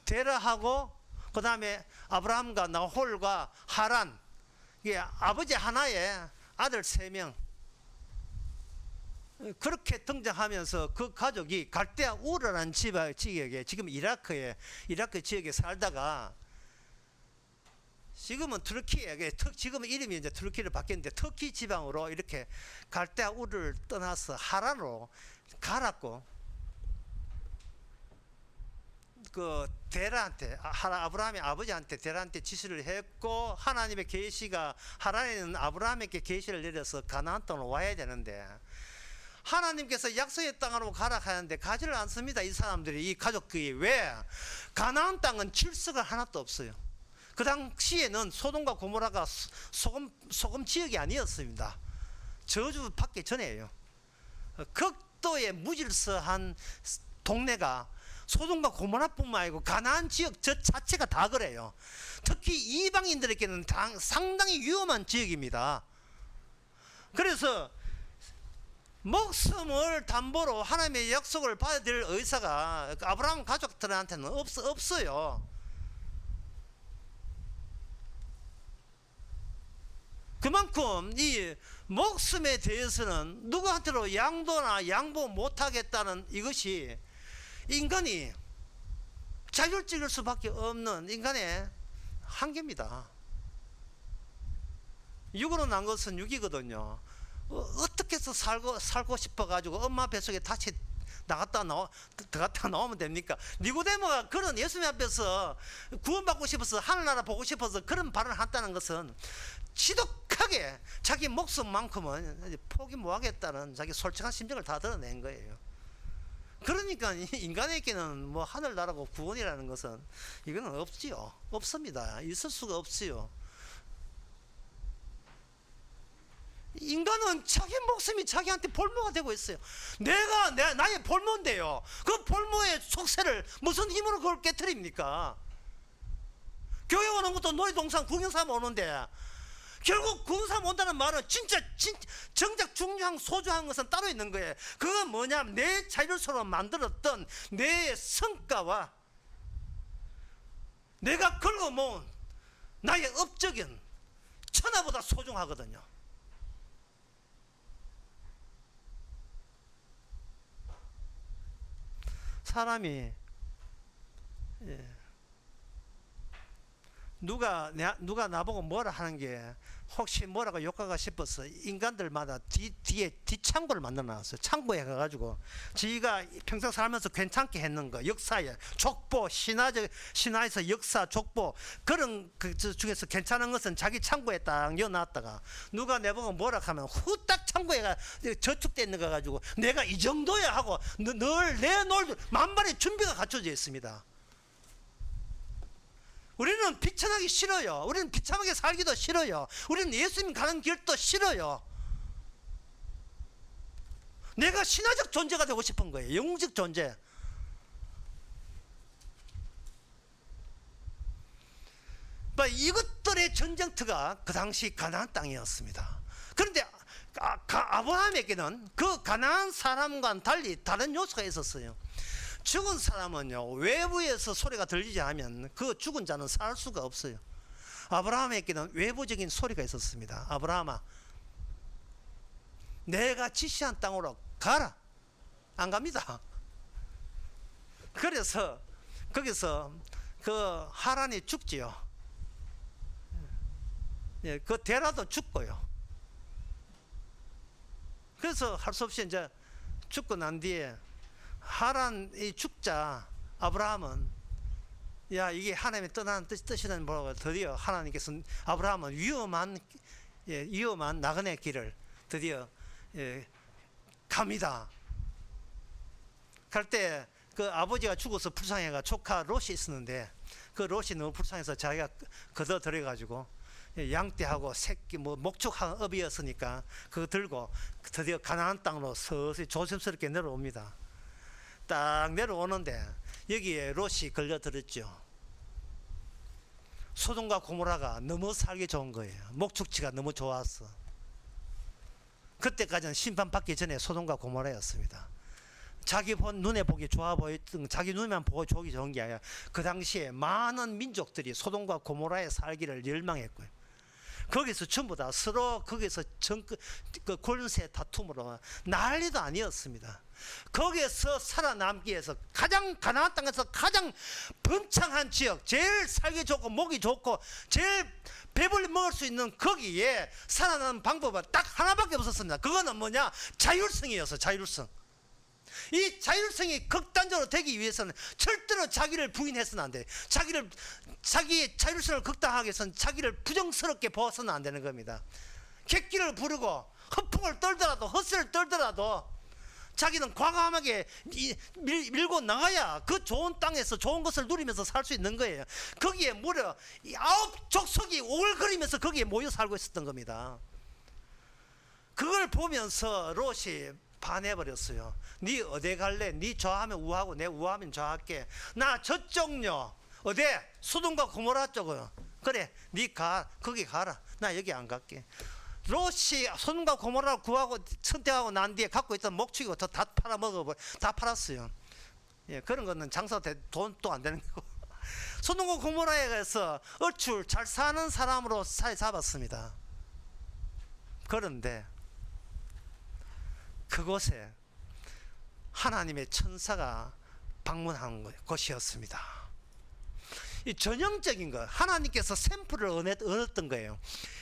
데라하고 그 다음에 아브라함과 나홀과 하란, 이게 아버지 하나에 아들 3명 그렇게 등장하면서 그 가족이 갈대아 우르라는 지역에, 지금 이라크 지역에 살다가 지금은 터키에, 지금 이름이 이제 터키를 바뀌었는데 터키 지방으로 이렇게 갈대아 우르를 떠나서 하란으로 갈았고, 그 데라한테, 아브라함의 아버지한테 데라한테 지시를 했고, 하나님의 계시가 하란에 있는 아브라함에게 계시를 내려서 가나안 땅으로 와야 되는데 하나님께서 약속의 땅으로 가라 하는데 가지를 않습니다. 이 사람들이, 이 가족들이. 왜? 가나안 땅은 질서가 하나도 없어요. 그 당시에는 소돔과 고모라가 소금 지역이 아니었습니다. 저주 받기 전에요. 극도의 무질서한 동네가 소돔과 고모라뿐만 아니고 가나안 지역 저 자체가 다 그래요. 특히 이방인들에게는 상당히 위험한 지역입니다. 그래서 목숨을 담보로 하나님의 약속을 받아야 될 의사가 아브라함 가족들한테는 없어요. 그만큼 이 목숨에 대해서는 누구한테도 양보 못하겠다는 이것이 인간이 자율적일 수밖에 없는 인간의 한계입니다. 육으로 난 것은 육이거든요. 어떻게 해서 살고 싶어가지고 엄마 뱃속에 다시 들어갔다 나오면 됩니까? 니고데모가 그런 예수님 앞에서 구원받고 싶어서 하늘나라 보고 싶어서 그런 발언을 한다는 것은 지독하게 자기 목숨만큼은 포기 못하겠다는 자기 솔직한 심정을 다 드러낸 거예요. 그러니까 인간에게는 뭐 하늘나라고 구원이라는 것은 이거는 없지요. 없습니다. 있을 수가 없지요. 인간은 자기 목숨이 자기한테 볼모가 되고 있어요. 나의 볼모인데요. 그 볼모의 속세를 무슨 힘으로 그걸 깨트립니까? 교회 오는 것도 놀이동산 구경삼아 오는데 결국 구경삼아 온다는 말은 진짜 정작 중요한 소중한 것은 따로 있는 거예요. 그건 뭐냐면 내 자율성으로 만들었던 내 성과와 내가 걸고 모은 나의 업적인 천하보다 소중하거든요. 사람이 누가 나보고 뭐라 하는 게 혹시 뭐라고 욕하가 싶어서 인간들마다 뒤에 뒷창고를 만들어 놨어요. 창고에 가가지고 지가 평생 살면서 괜찮게 했는 거, 역사에 족보, 신화에서 역사 족보 그런 그 중에서 괜찮은 것은 자기 창고에 딱 넣어놨다가 누가 내보고 뭐라 하면 후딱 창고에 저축돼 있는 거 가지고 내가 이 정도야 하고 늘 내놓을 만반의 준비가 갖춰져 있습니다. 우리는 비천하기 싫어요. 우리는 비참하게 살기도 싫어요. 우리는 예수님 가는 길도 싫어요. 내가 신화적 존재가 되고 싶은 거예요. 영적 존재. 이것들의 전쟁터가 그 당시 가나안 땅이었습니다. 그런데 아브라함에게는 그 가나안 사람과는 달리 다른 요소가 있었어요. 죽은 사람은요, 외부에서 소리가 들리지 않으면 그 죽은 자는 살 수가 없어요. 아브라함에게는 외부적인 소리가 있었습니다. 아브라함아, 내가 지시한 땅으로 가라. 안 갑니다. 그래서 거기서 그 하란이 죽지요. 그 데라도 죽고요. 그래서 할 수 없이 이제 죽고 난 뒤에 하란 이 죽자 아브라함은 야 이게 하나님의 떠나는 뜻이라는 뭐라고 드디어 하나님께서 아브라함은 위험한 나그네 길을 드디어 갑니다. 갈 때 그 아버지가 죽어서 불쌍해가 조카 롯이 있었는데 그 롯이 너무 불쌍해서 자기가 걷어 들여가지고 양떼하고 새끼 목축한 업이었으니까 그거 들고 드디어 가나안 땅으로 서서히 조심스럽게 내려옵니다. 딱 내려오는데 여기에 롯이 걸려들었죠. 소돔과 고모라가 너무 살기 좋은 거예요. 목축지가 너무 좋았어. 그때까지는 심판받기 전에 소돔과 고모라였습니다. 자기 눈에 보기 좋아 보였던, 자기 눈에만 보고 좋기 좋은 게 아니라 그 당시에 많은 민족들이 소돔과 고모라에 살기를 열망했고요. 거기서 전부 다 서로 거기서 그 권세 다툼으로 난리도 아니었습니다. 거기에서 살아남기 위해서 가나안 땅에서 가장 번창한 지역, 제일 살기 좋고 목이 좋고 제일 배불리 먹을 수 있는 거기에 살아남는 방법은 딱 하나밖에 없었습니다. 그거는 뭐냐? 자율성이었어. 자율성. 이 자율성이 극단적으로 되기 위해서는 절대로 자기를 부인해서는 안 돼. 자기의 자율성을 극단하기 위해서는 자기를 부정스럽게 보아서는 안 되는 겁니다. 객기를 부르고 허풍을 떨더라도 헛소리를 떨더라도 자기는 과감하게 밀고 나가야 그 좋은 땅에서 좋은 것을 누리면서 살 수 있는 거예요. 거기에 무려 9족속이 오글거리면서 거기에 모여 살고 있었던 겁니다. 그걸 보면서 롯이 반해버렸어요. 네 어디 갈래? 네 좋아하면 우하고 내 우하면 좋아할게. 나 저쪽요. 어디? 소돔과 고모라 쪽으로. 그래, 네 가. 거기 가라. 나 여기 안 갈게. 롯이 소돔과 고모라를 구하고 선택하고 난 뒤에 갖고 있던 목축이고 다 팔아먹어, 다 팔았어요. 예, 그런 거는 장사 돈도 안 되는 거고. 소돔과 고모라에 가서 얼추 잘 사는 사람으로 사회 잡았습니다. 그런데 그곳에 하나님의 천사가 방문한 곳이었습니다. 이 전형적인 것, 하나님께서 샘플을 얻었던 거예요.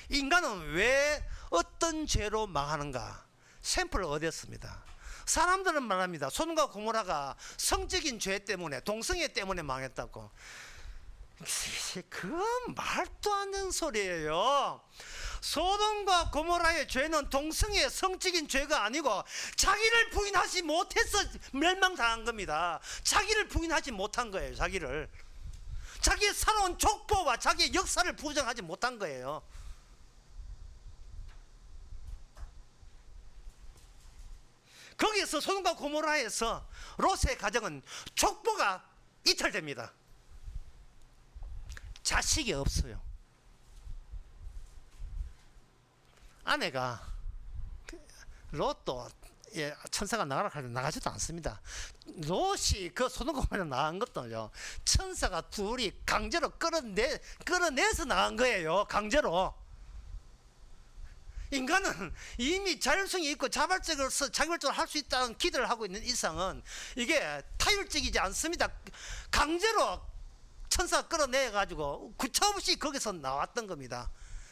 인간은 왜 어떤 죄로 망하는가? 샘플을 얻었습니다. 사람들은 말합니다. 소돔과 고모라가 성적인 죄 때문에, 동성애 때문에 망했다고. 그건 말도 안 되는 소리예요. 소돔과 고모라의 죄는 동성애 성적인 죄가 아니고 자기를 부인하지 못해서 멸망당한 겁니다. 자기를 부인하지 못한 거예요. 자기의 살아온 족보와 자기의 역사를 부정하지 못한 거예요. 거기에서 소돔과 고모라에서 롯의 가정은 족보가 이탈됩니다. 자식이 없어요. 아내가 롯도 천사가 나가라 하는데 나가지도 않습니다. 롯이 그 소돔과 고모라 나간 것도요, 천사가 둘이 강제로 끌어내서 나간 거예요. 강제로. 인간은 이미 자율성이 있고 자발적으로 할 수 있다는 기대를 하고 있는 이상은 이게 타율적이지 않습니다. 강제로 천사가 끌어내가지고 구차없이 거기서 나왔던 겁니다.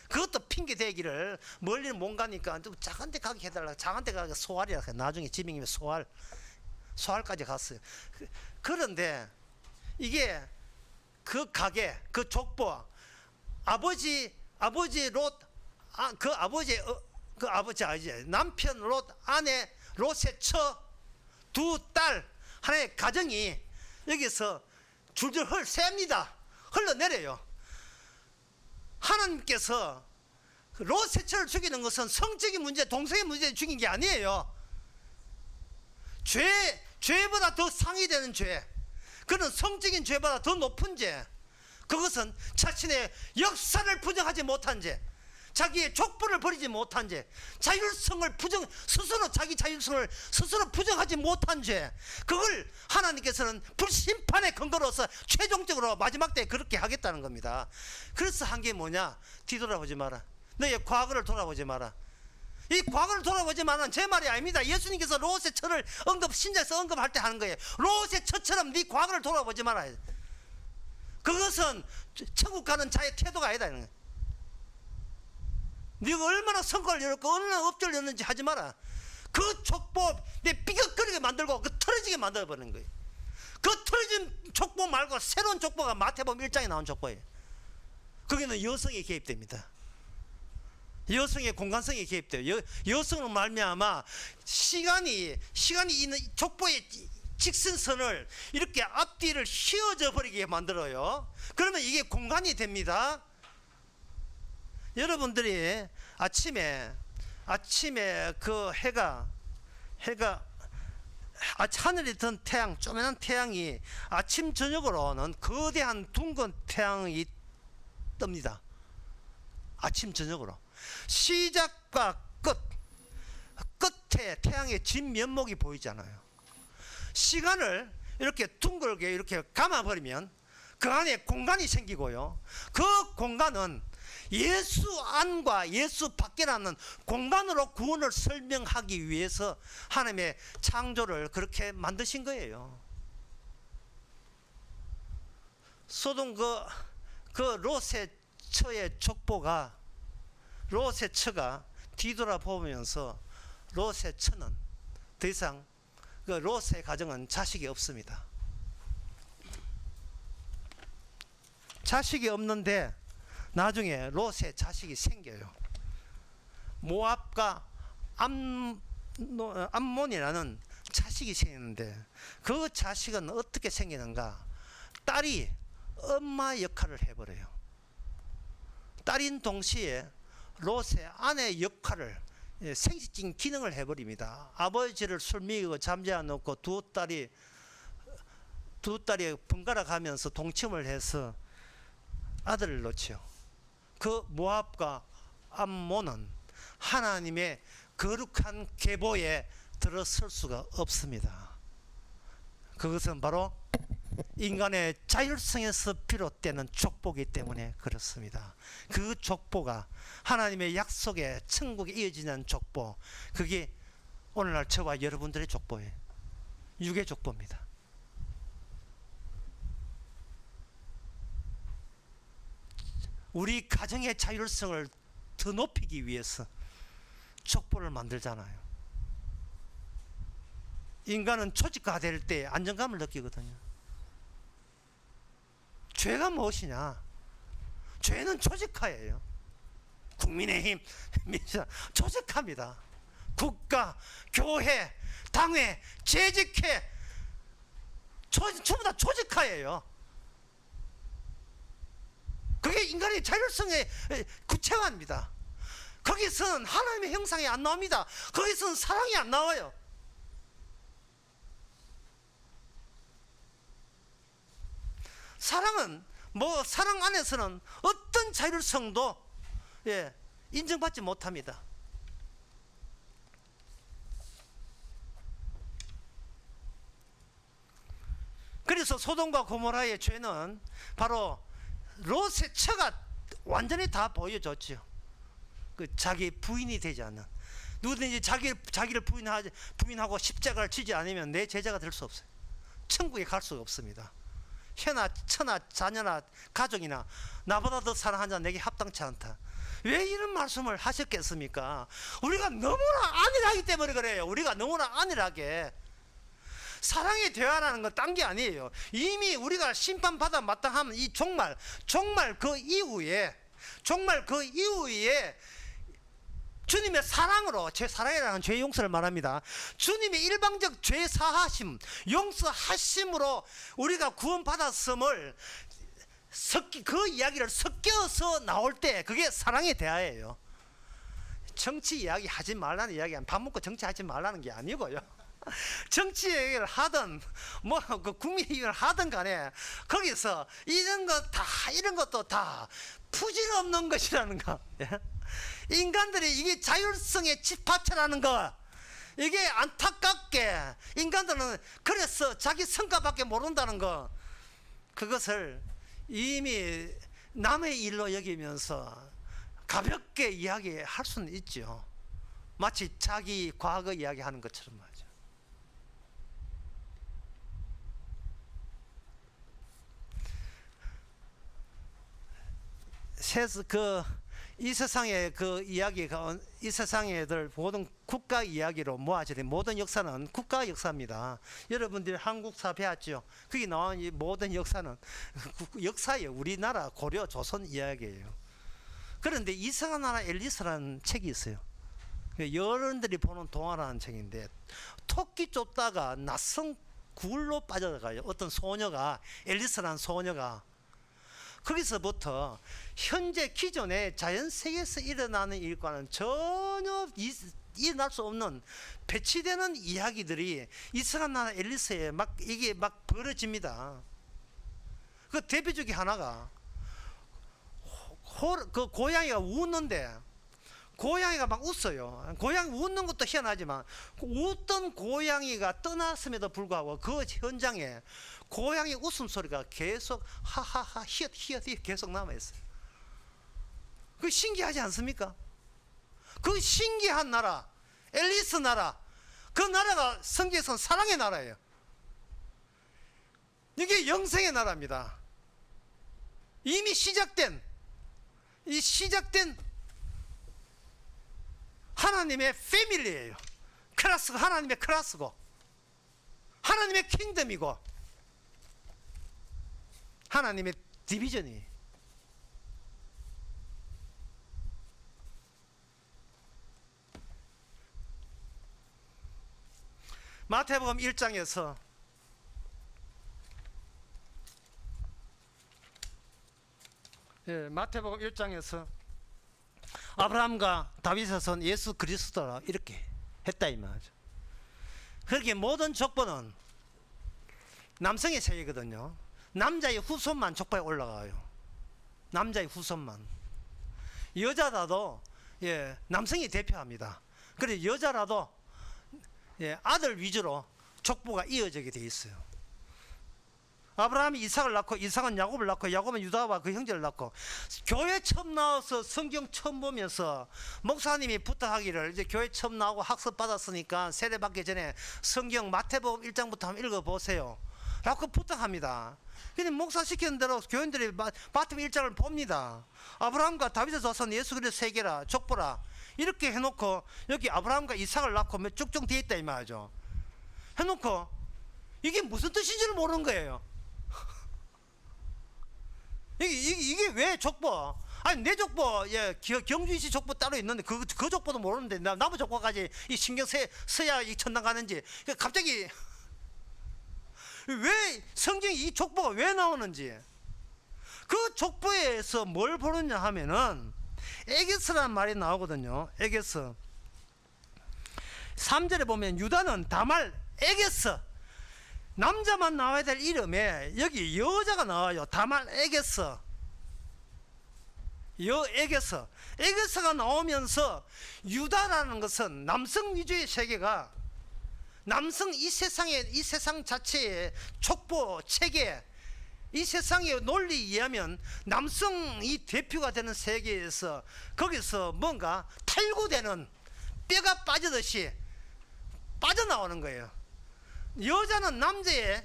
그것도 핑계 대기를 멀리는 못 가니까 좀 작은 데 가게 해달라. 작은 데 가게 소활이라 해요. 나중에 지명이면 소활까지 갔어요. 그런데 이게 그 가게, 그 족보, 아버지 롯, 남편 롯, 아내 롯의 처, 두 딸, 하나의 가정이 여기서 줄줄 셉니다. 흘러내려요. 하나님께서 롯의 처를 죽이는 것은 성적인 문제, 동성의 문제를 죽인 게 아니에요. 죄보다 더 상위되는 죄, 그는 성적인 죄보다 더 높은 죄, 그것은 자신의 역사를 부정하지 못한 죄, 자기의 족보를 버리지 못한 죄, 스스로 자기 자율성을 스스로 부정하지 못한 죄, 그걸 하나님께서는 불심판의 근거로서 최종적으로 마지막 때에 그렇게 하겠다는 겁니다. 그래서 한 게 뭐냐? 뒤돌아보지 마라. 너의 과거를 돌아보지 마라. 이 과거를 돌아보지 마라 제 말이 아닙니다. 예수님께서 롯의 처를 신자에서 언급할 때 하는 거예요. 롯의 처처럼 네 과거를 돌아보지 마라. 그것은 천국 가는 자의 태도가 아니다. 네가 얼마나 성과를 이뤘고 얼마나 업적을 이뤘는지 하지 마라. 그 족보 내 삐걱거리게 만들고 그 틀어지게 만들어버리는 거예요. 그 틀어진 족보 말고 새로운 족보가 마태복음 1장에 나온 족보예요. 거기는 여성이 개입됩니다. 여성의 공간성이 개입돼요. 여성으로 말미암아 시간이 있는 족보의 직선선을 이렇게 앞뒤를 휘어져 버리게 만들어요. 그러면 이게 공간이 됩니다. 여러분들이 아침에 그 해가 하늘에 든 태양, 쪼매난 태양이 아침 저녁으로는 거대한 둥근 태양이 뜹니다. 아침 저녁으로 시작과 끝에 태양의 진면목이 보이잖아요. 시간을 이렇게 둥글게 이렇게 감아버리면 그 안에 공간이 생기고요. 그 공간은 예수 안과 예수 밖이라는 공간으로 구원을 설명하기 위해서 하나님의 창조를 그렇게 만드신 거예요. 소돔 그 롯의 처의 족보가, 롯의 처가 뒤돌아보면서 롯의 처는 더 이상 그 롯의 가정은 자식이 없습니다. 자식이 없는데 나중에 롯의 자식이 생겨요. 모압과 암몬이라는 자식이 생기는데 그 자식은 어떻게 생기는가? 딸이 엄마 역할을 해버려요. 딸인 동시에 롯의 아내 역할을, 생식적인 기능을 해버립니다. 아버지를 술 먹이고 잠재 안 놓고 두 딸이 번갈아 가면서 동침을 해서 아들을 놓죠. 그 모압과 암몬은 하나님의 거룩한 계보에 들어설 수가 없습니다. 그것은 바로 인간의 자율성에서 비롯되는 족보이기 때문에 그렇습니다. 그 족보가 하나님의 약속의 천국에 이어지는 족보, 그게 오늘날 저와 여러분들의 족보예요. 육의 족보입니다. 우리 가정의 자율성을 더 높이기 위해서 족보를 만들잖아요. 인간은 조직화될 때 안정감을 느끼거든요. 죄가 무엇이냐? 죄는 조직화예요. 국민의힘, 민주당 조직화입니다. 국가, 교회, 당회, 재직회 전부 다 조직화예요. 그게 인간의 자율성의 구체화입니다. 거기서는 하나님의 형상이 안 나옵니다. 거기서는 사랑이 안 나와요. 사랑은 사랑 안에서는 어떤 자율성도 인정받지 못합니다. 그래서 소돔과 고모라의 죄는 바로 롯의 처가 완전히 다 보여줬죠. 그 자기 부인이 되지 않는, 누구든지 자기를 부인하고 십자가를 지지 않으면 내 제자가 될 수 없어요. 천국에 갈 수가 없습니다. 혀나 처나 자녀나 가족이나 나보다 더 사랑하는 자 내게 합당치 않다. 왜 이런 말씀을 하셨겠습니까? 우리가 너무나 안일하기 때문에 그래요. 우리가 너무나 안일하게. 사랑의 대화라는 건 딴 게 아니에요. 이미 우리가 심판받아 마땅하면 이 종말 그 이후에 주님의 사랑으로, 제 사랑이라는 죄의 용서를 말합니다. 주님의 일방적 죄 사하심, 용서하심으로 우리가 구원받았음을 그 이야기를 섞여서 나올 때 그게 사랑의 대화예요. 정치 이야기 하지 말라는 이야기는 밥 먹고 정치하지 말라는 게 아니고요. 정치 얘기를 하든 그 국민 얘기를 하든 간에 거기서 이런 것도 다 부질없는 것이라는 거. 인간들이 이게 자율성의 집합체라는 거, 이게 안타깝게 인간들은 그래서 자기 성과밖에 모른다는 거, 그것을 이미 남의 일로 여기면서 가볍게 이야기할 수는 있죠. 마치 자기 과거 이야기하는 것처럼 말이죠. 이 세상의 이 세상의 모든 국가 이야기로 모아지는 모든 역사는 국가 역사입니다. 여러분들이 한국사 배웠죠? 거기 나온 이 모든 역사는 역사예요. 우리나라 고려 조선 이야기예요. 그런데 이상한 나라 앨리스라는 책이 있어요. 여러분들이 보는 동화라는 책인데, 토끼 쫓다가 낯선 굴로 빠져가요. 어떤 소녀가, 앨리스라는 소녀가 거기서부터 현재 기존의 자연 세계에서 일어나는 일과는 전혀 일어날 수 없는 배치되는 이야기들이 이상한 나라 앨리스에 이게 벌어집니다. 그 대표적인 하나가 그 고양이가 웃는데, 고양이가 막 웃어요. 고양이 웃는 것도 희한하지만 웃던 고양이가 떠났음에도 불구하고 그 현장에 고양이 웃음소리가 계속 하하하 히읗 계속 남아있어요. 그 신기하지 않습니까? 그 신기한 나라, 앨리스 나라, 그 나라가 성경에서는 사랑의 나라예요. 이게 영생의 나라입니다. 이미 시작된 하나님의 패밀리예요. 클래스가 하나님의 클래스고, 하나님의 킹덤이고, 하나님의 디비전이. 마태복음 1장에서 마태복음 1장에서 아브라함과 다윗의 son 예수 그리스도라 이렇게 했다 이 말이죠. 그렇게 모든 족보는 남성의 세계거든요. 남자의 후손만 족보에 올라가요. 남자의 후손만. 여자라도 남성이 대표합니다. 그래서 여자라도 아들 위주로 족보가 이어지게 돼 있어요. 아브라함이 이삭을 낳고 이삭은 야곱을 낳고 야곱은 유다와 그 형제를 낳고 교회 처음 나와서 성경 처음 보면서 목사님이 부탁하기를 이제 교회 처음 나오고 학습 받았으니까 세례 받기 전에 성경 마태복음 1장부터 한번 읽어보세요 라고 부탁합니다. 근데 목사 시키는 대로 교인들이 마태복음 1장을 봅니다. 아브라함과 다윗의 자손 예수 그리스도 세계라 족보라 이렇게 해놓고 여기 아브라함과 이삭을 낳고 쭉쭉 되어 있다 이 말이죠. 해놓고 이게 무슨 뜻인지를 모르는 거예요. 이게 왜 족보? 아니 내 족보, 경주이시 족보 따로 있는데 그 족보도 모르는데 나무 족보까지 이 신경 써야 이 천당 가는지. 갑자기 왜 성경이 이 족보가 왜 나오는지. 그 족보에서 뭘 보느냐 하면은 에게스라는 말이 나오거든요. 에게스 3절에 보면 유다는 다말 에게스, 남자만 나와야 될 이름에 여기 여자가 나와요. 다말 에게스, 에게스. 에게스가 나오면서 유다라는 것은 남성 위주의 세계가 남성 이 세상 자체의 족보 체계, 이 세상의 논리에 의하면 남성이 대표가 되는 세계에서 거기서 뭔가 탈구되는 뼈가 빠지듯이 빠져나오는 거예요. 여자는 남자의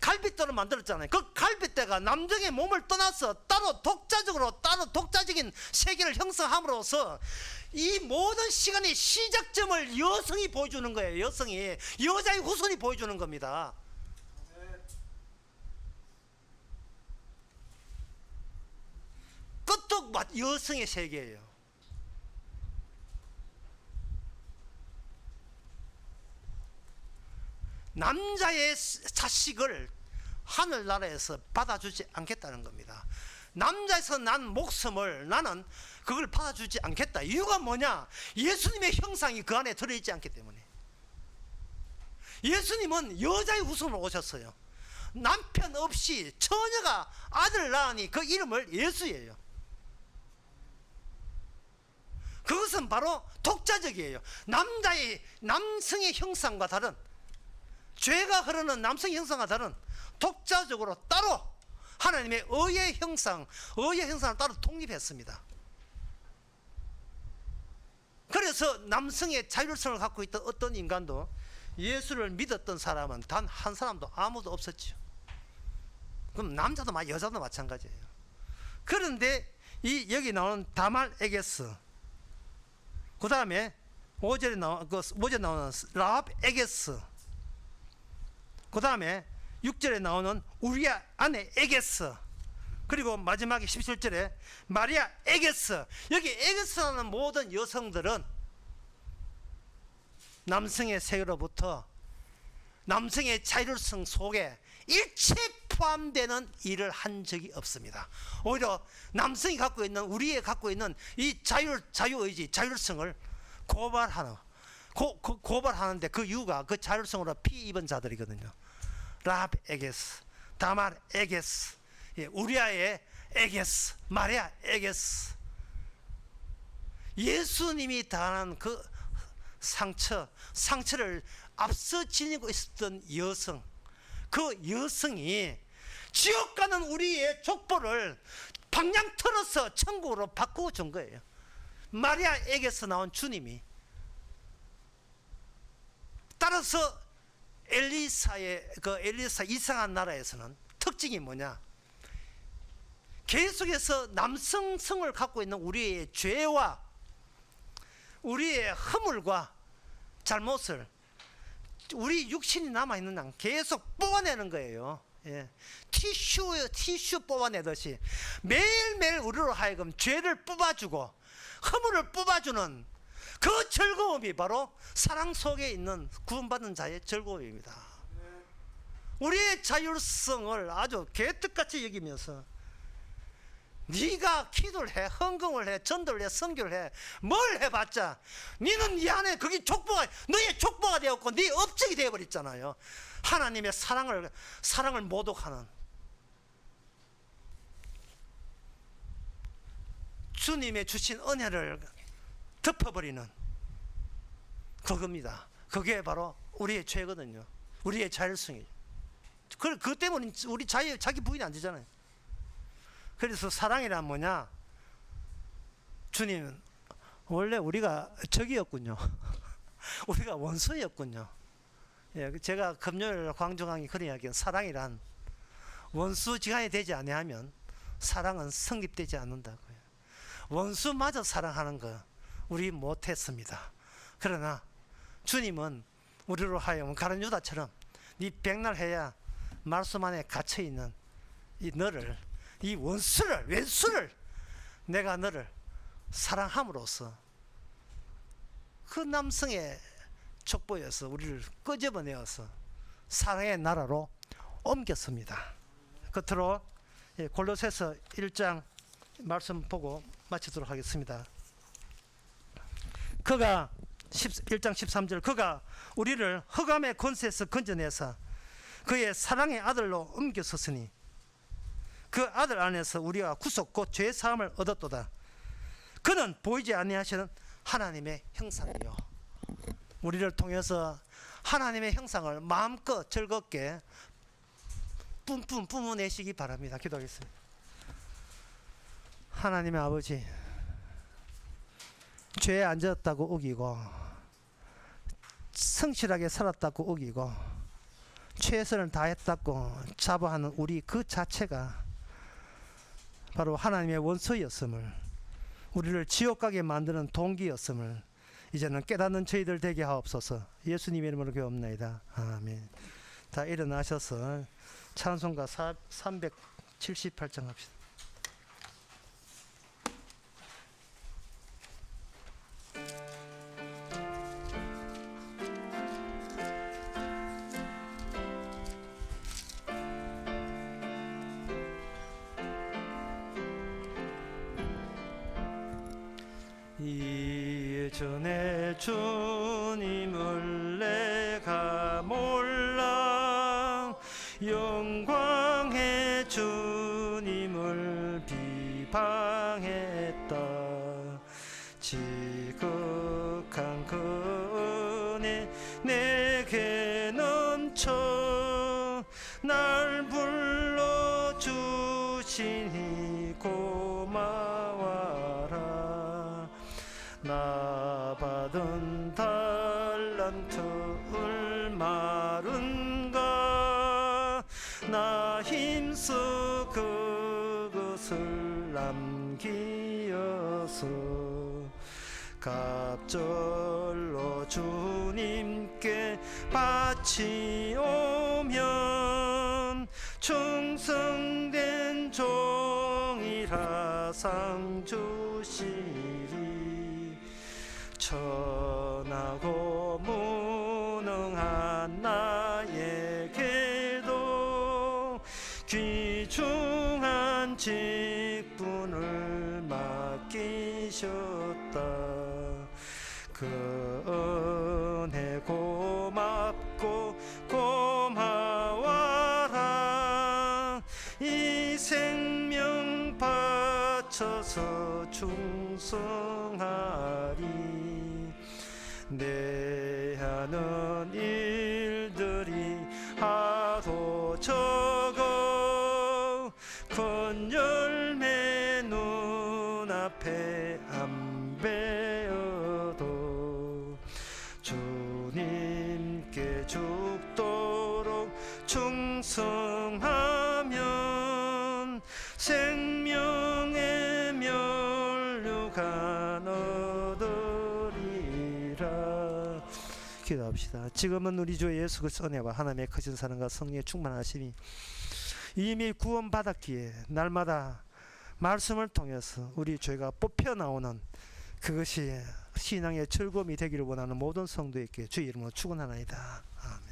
갈빗대로 만들었잖아요. 그 갈빗대가 남성의 몸을 떠나서 따로 독자적인 세계를 형성함으로써 이 모든 시간의 시작점을 여성이 보여주는 거예요. 여성이 여자의 후손이 보여주는 겁니다. 끝도 여성의 세계예요. 남자의 자식을 하늘나라에서 받아주지 않겠다는 겁니다. 남자에서 난 목숨을 나는 그걸 받아주지 않겠다. 이유가 뭐냐? 예수님의 형상이 그 안에 들어있지 않기 때문에. 예수님은 여자의 후손으로 오셨어요. 남편 없이 처녀가 아들을 낳으니 그 이름을 예수예요. 그것은 바로 독자적이에요. 남성의 형상과 다른, 죄가 흐르는 남성의 형상과 다른 독자적으로 따로 하나님의 의의 형상을 따로 독립했습니다. 그래서 남성의 자율성을 갖고 있던 어떤 인간도 예수를 믿었던 사람은 단 한 사람도 아무도 없었죠. 그럼 남자도 여자도 마찬가지예요. 그런데 여기 나오는 다말 에게스, 그 다음에 5절에 나오는 라합 에게스, 그 다음에 6절에 나오는 우리아 아내 에게스, 그리고 마지막에 17절에 마리아 에게스. 여기 에게스라는 모든 여성들은 남성의 세계로부터 남성의 자율성 속에 일체 포함되는 일을 한 적이 없습니다. 오히려 남성이 갖고 있는, 우리의 갖고 있는 이 자유의지, 자율성을 고발하는데 그 이유가 그 자율성으로 피 입은 자들이거든요. 라합 에게스, 다말 에게스, 우리아의 에게스, 마리아 에게스. 예수님이 당한 그 상처를 앞서 지니고 있었던 여성, 그 여성이 지옥 가는 우리의 족보를 방향 틀어서 천국으로 바꾸어 준 거예요. 마리아에게서 나온 주님이. 따라서 엘리사 이상한 나라에서는 특징이 뭐냐? 계속해서 남성성을 갖고 있는 우리의 죄와 우리의 허물과 잘못을 우리 육신이 남아있는 양 계속 뽑아내는 거예요. 티슈 뽑아내듯이 매일매일 우리로 하여금 죄를 뽑아주고 허물을 뽑아주는 그 즐거움이 바로 사랑 속에 있는 구원받은 자의 즐거움입니다. 우리의 자율성을 아주 개떡같이 여기면서 네가 기도를 해, 헌금을 해, 전도를 해, 선교를 해, 뭘 해봤자 너는 네 안에 그게 족보가, 너의 족보가 되었고 네 업적이 되어버렸잖아요. 하나님의 사랑을 모독하는, 주님의 주신 은혜를 덮어버리는 그겁니다. 그게 바로 우리의 죄거든요. 우리의 자율성이에요. 그 때문에 우리 자기 부인이 안 되잖아요. 그래서 사랑이란 뭐냐? 주님은 원래 우리가 적이었군요. 우리가 원수였군요. 예, 제가 금요일 광주 강의 그런 이야기는 사랑이란 원수지간이 되지 아니하면 사랑은 성립되지 않는다고요. 원수마저 사랑하는 거 우리 못했습니다. 그러나 주님은 우리로 하여금 가룟 유다처럼 네 백날 해야 말씀 안에 갇혀있는 이 왼수를 내가 너를 사랑함으로써 그 남성의 촉보여서 우리를 끄집어내어서 사랑의 나라로 옮겼습니다. 끝으로 골로새서 1장 말씀 보고 마치도록 하겠습니다. 그가 1장 13절 그가 우리를 흑암의 권세에서 건져내사 그의 사랑의 아들로 옮겼었으니 그 아들 안에서 우리가 구속 곧 죄 사함을 얻었도다. 그는 보이지 아니하시는 하나님의 형상이요. 우리를 통해서 하나님의 형상을 마음껏 즐겁게 뿜뿜 뿜어내시기 바랍니다. 기도하겠습니다. 하나님의 아버지, 죄에 앉았다고 우기고 성실하게 살았다고 우기고 최선을 다했다고 자부하는 우리 그 자체가 바로 하나님의 원수였음을, 우리를 지옥 가게 만드는 동기였음을 이제는 깨닫는 저희들 되게 하옵소서. 예수님의 이름으로 기도합나이다. 아멘. 다 일어나셔서 찬송가 378장 합시다. 이전에 주님을 내가 몰라 영광의 주님을 비방했다. 지극한 그 은혜 내게 넘쳐 날 불러주시니 고마워라. 나 받은 달란트 얼마른가 나 힘써 그것을 남기어서 갑절로 주님께 바치오면 충성된 종이라 상 주시리. 천하고 무능한 나에게도 귀중한 직분을 맡기셨다. 그 은혜 고맙고 고마워라. 이 생명 바쳐서 충성하리. 내 하는 일들이 하도 적어 큰 열매 눈앞에 안 베어도 주님께 죽도록 충성하면 생명의 면류관 얻으리라. 기도합시다. 지금은 우리 주 예수 그리스도의 은혜와 하나님의 크신 사랑과 성령의 충만하심이 이미 구원받았기에 날마다 말씀을 통해서 우리 죄가 뽑혀 나오는 그것이 신앙의 즐거움이 되기를 원하는 모든 성도에게 주의 이름으로 축원하나이다. 아멘.